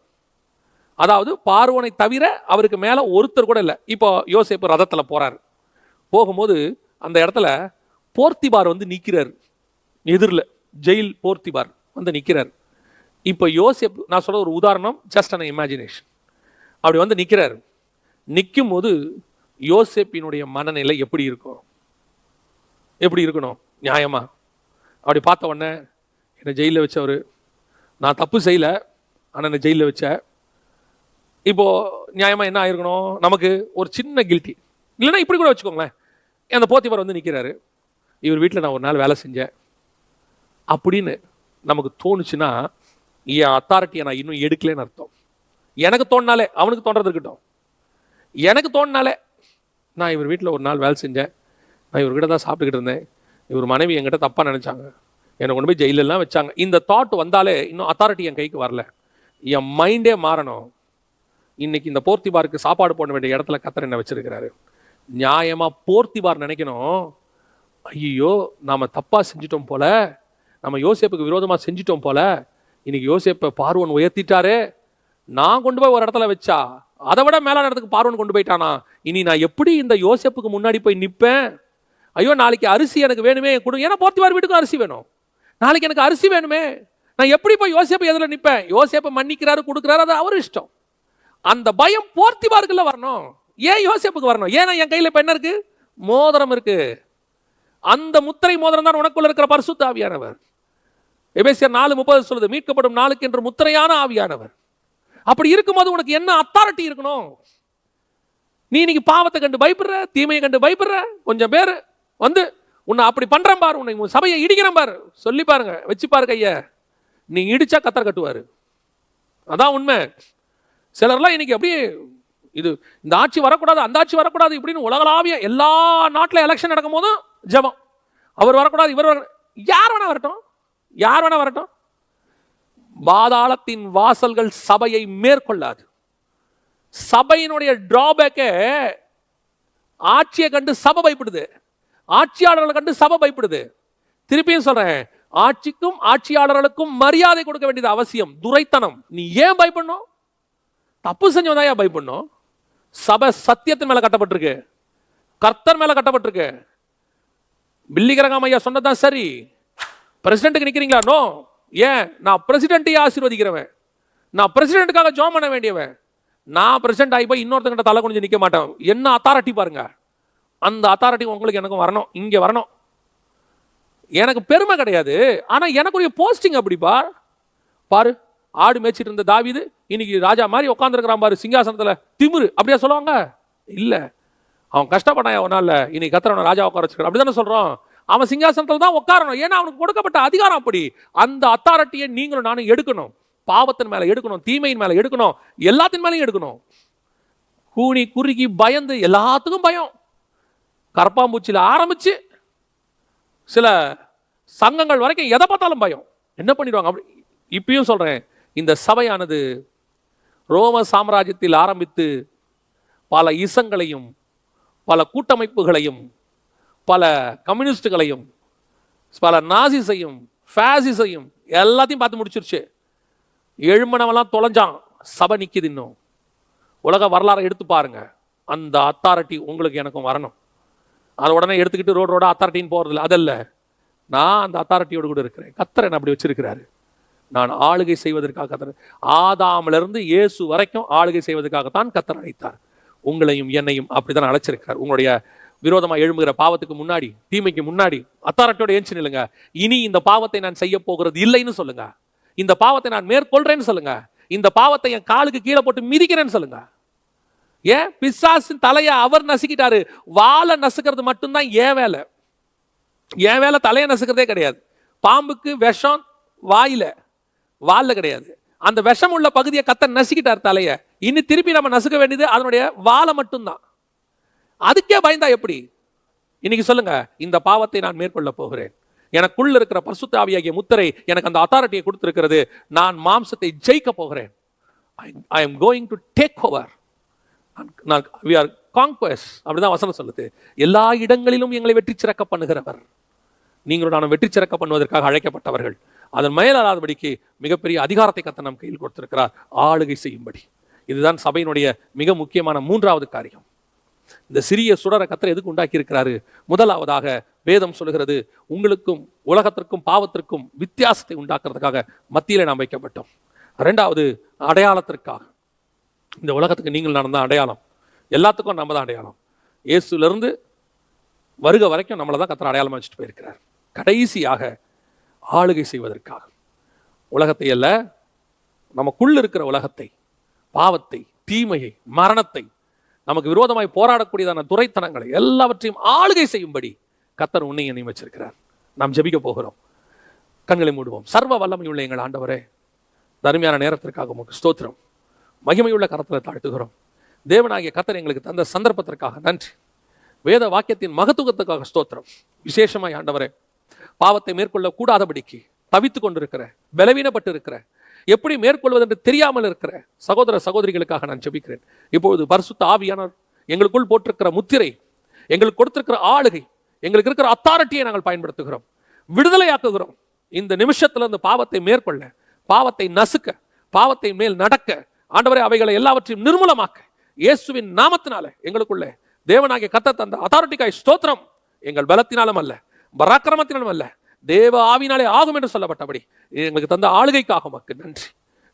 அதாவது பார்வோனை தவிர அவருக்கு மேல ஒருத்தர் கூட இல்லை. இப்போ யோசேப்பு ரதத்துல போறாரு. போகும்போது அந்த இடத்துல போர்த்திபார் வந்து நிற்கிறார் எதிரில், ஜெயில் போர்த்திபார் வந்து நிற்கிறார். இப்போ யோசேப்பு, நான் சொல்ற ஒரு உதாரணம், ஜஸ்ட் அன் இமேஜினேஷன், அப்படி வந்து நிற்கிறார். நிற்கும் போது யோசேப்பினுடைய மனநிலை எப்படி இருக்கும், எப்படி இருக்கணும் நியாயமா? அப்படி பார்த்த உடனே என்னை ஜெயிலில் வச்சவர், நான் தப்பு செய்யல ஆனால் என்னை ஜெயிலில் வச்ச, இப்போ நியாயமா என்ன ஆயிருக்கணும், நமக்கு ஒரு சின்ன கில்ட்டி. இல்லைன்னா இப்படி கூட வச்சுக்கோங்களேன், அந்த போத்திபார் வந்து நிற்கிறாரு, இவர் வீட்டில் நான் ஒரு நாள் வேலை செஞ்சேன் அப்படின்னு நமக்கு தோணுச்சுன்னா என் அத்தாரிட்டியை நான் இன்னும் எடுக்கலன்னு அர்த்தம். எனக்கு தோணினாலே, அவனுக்கு தோன்றது இருக்கட்டும், எனக்கு தோணினாலே நான் இவர் வீட்டில் ஒரு நாள் வேலை செஞ்சேன், நான் இவர்கிட்ட தான் சாப்பிட்டுக்கிட்டு இருந்தேன், இவர் மனைவி என்கிட்ட தப்பாக நினச்சாங்க, என்னை கொண்டு போய் ஜெயிலெல்லாம் வச்சாங்க, இந்த தாட் வந்தாலே இன்னும் அத்தாரிட்டி என் கைக்கு வரல, என் மைண்டே மாறணும். இன்னைக்கு இந்த போர்த்திபாருக்கு சாப்பாடு போட வேண்டிய இடத்துல கத்தர் என்ன வச்சிருக்கிறாரு. நியாயமாக போர்த்திபார் நினைக்கணும், ஐயோ நாம தப்பாக செஞ்சிட்டோம் போல, நம்ம யோசேப்புக்கு விரோதமாக செஞ்சிட்டோம் போல, இன்னைக்கு யோசேப்பை பார்வோன் உயர்த்திட்டாரு, நான் கொண்டு போய் ஒரு இடத்துல வச்சா அதை விட மேலான இடத்துக்கு பார்வோன் கொண்டு போயிட்டானா, இனி நான் எப்படி இந்த யோசேப்புக்கு முன்னாடி போய் நிற்பேன்? ஐயோ நாளைக்கு அரிசி எனக்கு வேணுமே கொடு, ஏன்னா போர்த்திபார் வீட்டுக்கும் அரிசி வேணும், நாளைக்கு எனக்கு அரிசி வேணுமே, நான் எப்படி போய் யோசேப்பு எதில் நிற்பேன்? யோசேப்பை மன்னிக்கிறாரு, கொடுக்குறாரு, அது அவர் இஷ்டம். அந்த பயம் போர்த்திபாருக்குள்ள வரணும், ஏன் யோசேப்புக்கு வரணும்? ஏன்னா என் கையில் இப்போ என்ன இருக்கு, மோதிரம் இருக்கு. அந்த முத்திரை மோதிரம் தான் உனக்குள்ள இருக்கிற பரிசுத்த ஆவியானவர். எபேசியர் 4:30 சொல்லுது, மீட்கப்படும் நாளுக்கு என்று முத்திரையான ஆவியானவர். அப்படி இருக்கும்போது உனக்கு என்ன அத்தாரிட்டி இருக்கணும்? நீ இன்னைக்கு பாவத்தை கண்டு பயப்படுற, தீமையை கண்டு பயப்படுற, கொஞ்சம் பேர் வந்து உன்னை அப்படி பண்றேன் பாரு, உன்னை சபையை இடிக்கிறேன் பாரு, சொல்லி பாருங்க, வச்சு பாரு கைய, நீ இடிச்சா கத்தர் கட்டுவாரு. அதான் உண்மை. சிலர்லாம் இன்னைக்கு அப்படியே இது இந்த ஆட்சி வரக்கூடாது, அந்த ஆட்சி வரக்கூடாது இப்படின்னு உலகளாவிய எல்லா நாட்டில் எலெக்ஷன் நடக்கும் போதும் ஜெபம், அவர் வரக்கூடாது, இவர் வர, யார் வேணா வரட்டும், யார் வேணா வரட்டும், பாதாளத்தின் வாசல்கள் சபையை மேற்கொள்ளாது. சபையினுடைய டிராபேக்கே ஆட்சியை கண்டு சபை பயப்படுது, ஆட்சியாளர்களை கண்டு சபை பயப்படுது. திருப்பியும் சொல்றேன், ஆட்சிக்கும் ஆட்சியாளர்களுக்கும் மரியாதை கொடுக்க வேண்டியது அவசியம். துரைத்தனம், நீ ஏன் பயப்படணும்? தப்பு செஞ்சவன் தான் பயப்படணும். சபை சத்தியத்தின் மேல கட்டப்பட்டிருக்கு, கர்த்தர் மேல கட்டப்பட்டிருக்கு. பில்லிகரகாம் ஐயா சொன்னதான் சரி. பிரசிடென்ட்டுக்கு நிக்கிறீங்களா? நோ. ஏன்? நான் பிரசிடென்ட்டையே ஆசீர்வதிக்கிறவன், நான் பிரசிடென்ட்டுக்காக ஜாம் பண்ண வேண்டியவன். நான் பிரசிடென்ட் ஆகி போய் இன்னொருத்தங்கிட்ட தலை குனிஞ்சு நிற்க மாட்டேன். என்ன அத்தாரிட்டி பாருங்க, அந்த அத்தாரிட்டி உங்களுக்கு எனக்கும் வரணும், இங்கே வரணும். எனக்கு பெருமை கிடையாது, ஆனால் எனக்குரிய போஸ்டிங் அப்படி பாரு. ஆடு மேய்ச்சிட்டு இருந்த தாவீது இன்னைக்கு ராஜா மாதிரி உட்காந்துருக்கிறான் பாரு சிங்காசனத்தில், திமிரு அப்படியா சொல்லுவாங்க? இல்லை, அவன் கஷ்டப்பட்டான் ஒரு நாள், இன்னைக்கு கத்திரவனை ராஜா உட்கார வச்சிருக்கான், அப்படி தானே சொல்கிறோம். அவன் சிங்காசனத்தில் தான் உட்காரணும், ஏன்னா அவனுக்கு கொடுக்கப்பட்ட அதிகாரம் அப்படி. அந்த அத்தாரிட்டியை நீங்களும் நானும் எடுக்கணும். பாவத்தின் மேலே எடுக்கணும், தீமையின் மேலே எடுக்கணும், எல்லாத்தின் மேலேயும் எடுக்கணும். கூனி குறுகி பயந்து, எல்லாத்துக்கும் பயம். கரப்பாம்பூச்சியில் ஆரம்பிச்சு சில சங்கங்கள் வரைக்கும் எதை பார்த்தாலும் பயம். என்ன பண்ணிடுவாங்க? அப்படி இப்பயும் சொல்றேன், இந்த சபையானது ரோம சாம்ராஜ்யத்தில் ஆரம்பித்து பல இசங்களையும் பல கூட்டமைப்புகளையும் பல கம்யூனிஸ்டுகளையும் பல நாசிசையும் ஃபேசிசையும் எல்லாத்தையும் பார்த்து முடிச்சிருச்சு. எழுமனவெல்லாம் தொலைஞ்சான், சபை நிற்கிது. இன்னும் உலக வரலாறை எடுத்து பாருங்க. அந்த அத்தாரிட்டி உங்களுக்கு எனக்கும் வரணும். அதை உடனே எடுத்துக்கிட்டு ரோடோட அத்தாரிட்டின்னு போகிறதில்ல, அதல்ல. நான் அந்த அத்தாரிட்டியோடு கூட இருக்கிறேன். கர்த்தர் என்னை அப்படி வச்சிருக்கிறாரு. நான் ஆளுகை செய்வதற்காக கர்த்தர், ஆதாமிலிருந்து இயேசு வரைக்கும் ஆளுகை செய்வதற்காகத்தான் கர்த்தர் அழைத்தார். உங்களையும் என்னையும் அப்படித்தான் அழைச்சிருக்கிறார். உங்களுடைய விரோதமாக எழும்புகிற பாவத்துக்கு முன்னாடி, தீமைக்கு முன்னாடி அத்தாரிட்டியோட ஏஞ்சி நில்லுங்க. இனி இந்த பாவத்தை நான் செய்ய போகிறது இல்லைன்னு சொல்லுங்க. இந்த பாவத்தை நான் மேற்கொள்றேன்னு சொல்லுங்க. இந்த பாவத்தை என் காலுக்கு கீழே போட்டு மிதிக்கிறேன்னு சொல்லுங்க. ஏன்? பிசாசின் தலையை அவர் நசுக்கிட்டாரு. வாழை நசுக்கிறது மட்டும்தான் என் வேலை. என் வேலை தலையை நசுக்கிறதே கிடையாது. பாம்புக்கு விஷம் வாயில கிடையாது. அந்த விஷம் உள்ள பகுதியை கர்த்தர் நசுக்கிட்டார் தலையை. இனி திருப்பி நம்ம நசுக்க வேண்டியது அதனுடைய வாழை மட்டும்தான். அதுக்கே பயந்தா எப்படி? இன்னைக்கு சொல்லுங்க, இந்த பாவத்தை நான் மேற்கொள்ள போகிறேன். எனக்குள்ள இருக்கிற பரிசுத்த ஆவியாகிய முத்திரை எனக்கு அந்த அத்தாரிட்டியை கொடுத்திருக்கிறது. நான் மாம்சத்தை ஜெயிக்க போகிறேன். I am going to take over. We are conquest. அப்படிதான் வசனம் சொல்லுது. எல்லா இடங்களிலும் எங்களை வெற்றி சிறக்க பண்ணுகிறவர். நீங்களும் நானும் வெற்றி சிறக்க பண்ணுவதற்காக அழைக்கப்பட்டவர்கள். அதன் மேலாதபடிக்கு மிகப்பெரிய அதிகாரத்தை கர்த்தர் நம் கையில் கொடுத்திருக்கிறார், ஆளுகை செய்யும்படி. இதுதான் சபையினுடைய மிக முக்கியமான மூன்றாவது காரியம். இந்த சிறிய சுடரை கர்த்தர் எதுக்கு உண்டாக்கி இருக்கிறாரு? முதலாவதாக வேதம் சொல்லுகிறது, உங்களுக்கும் உலகத்திற்கும் பாவத்திற்கும் வித்தியாசத்தை உண்டாக்குறதுக்காக மத்தியில நாம் வைக்கப்பட்டோம். இரண்டாவது, அடையாளத்திற்காக. இந்த உலகத்துக்கு நீங்கள் நான் தான் அடையாளம், எல்லாத்துக்கும் நம்ம தான் அடையாளம். இயேசுலேருந்து வருக வரைக்கும் நம்மளை தான் கர்த்தர் அடையாளமாக வச்சுட்டு போயிருக்கிறார். கடைசியாக ஆளுகை செய்வதற்காக. உலகத்தை அல்ல, நமக்குள்ள இருக்கிற உலகத்தை, பாவத்தை, தீமையை, மரணத்தை, நமக்கு விரோதமாய் போராடக்கூடியதான துரைத்தனங்களை எல்லாவற்றையும் ஆளுகை செய்யும்படி கர்த்தர் உன்னை என்னையும் வச்சிருக்கிறார். நாம் ஜெபிக்க போகிறோம். கண்களை மூடுவோம். சர்வ வல்லமையுள்ள எங்கள் ஆண்டவரே, தருமையான நேரத்திற்காக உமக்கு ஸ்தோத்திரம். மகிமையுள்ள கரத்தில் தாழ்த்துகிறோம். தேவனாகிய கர்த்தர் எங்களுக்கு தந்த சந்தர்ப்பத்திற்காக நன்றி. வேத வாக்கியத்தின் மகத்துவத்துக்காக ஸ்தோத்திரம். விசேஷமாய் ஆண்டவரே, பாவத்தை மேற்கொள்ள கூடாதபடிக்கு தவித்து கொண்டிருக்கிற, பலவீனப்பட்டு இருக்கிற, எப்படி மேற்கொள்வது என்று தெரியாமல் இருக்கிற சகோதர சகோதரிகளுக்காக நான் ஜெபிக்கிறேன். இப்பொழுது பரிசுத்த ஆவியானவர் எங்களுக்குள் போட்டிருக்கிற முத்திரை, எங்களுக்கு கொடுத்திருக்கிற ஆளுகை, எங்களுக்கு இருக்கிற அத்தாரிட்டியை நாங்கள் பயன்படுத்துகிறோம், விடுதலையாக்குகிறோம். இந்த நிமிஷத்துல இந்த பாவத்தை மேற்கொள்ள, பாவத்தை நசுக்க, பாவத்தை மேல் நடக்க, ஆண்டவரே அவைகளை எல்லாவற்றையும் நிர்மூலமாக்க இயேசுவின் நாமத்தினால எங்களுக்குள்ளே தேவனாகிய கர்த்தர் தந்த அத்தாரிட்டிக்காய் ஸ்தோத்திரம். எங்கள் பலத்தினாலும் அல்ல, பராக்கிரமத்தினாலும் அல்ல, தேவ ஆவினாலே ஆகும் என்று சொல்லப்பட்டபடி எங்களுக்கு தந்த ஆளுகைக்காக உமக்கு நன்றி.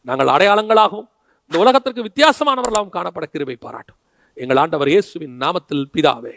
நாங்கள் அடையாளங்களாகவும் இந்த உலகத்திற்கு வித்தியாசமானவர்களாகவும் காணப்பட கிருபை பாராட்டும். எங்கள் ஆண்டவர் இயேசுவின் நாமத்தில் பிதாவே.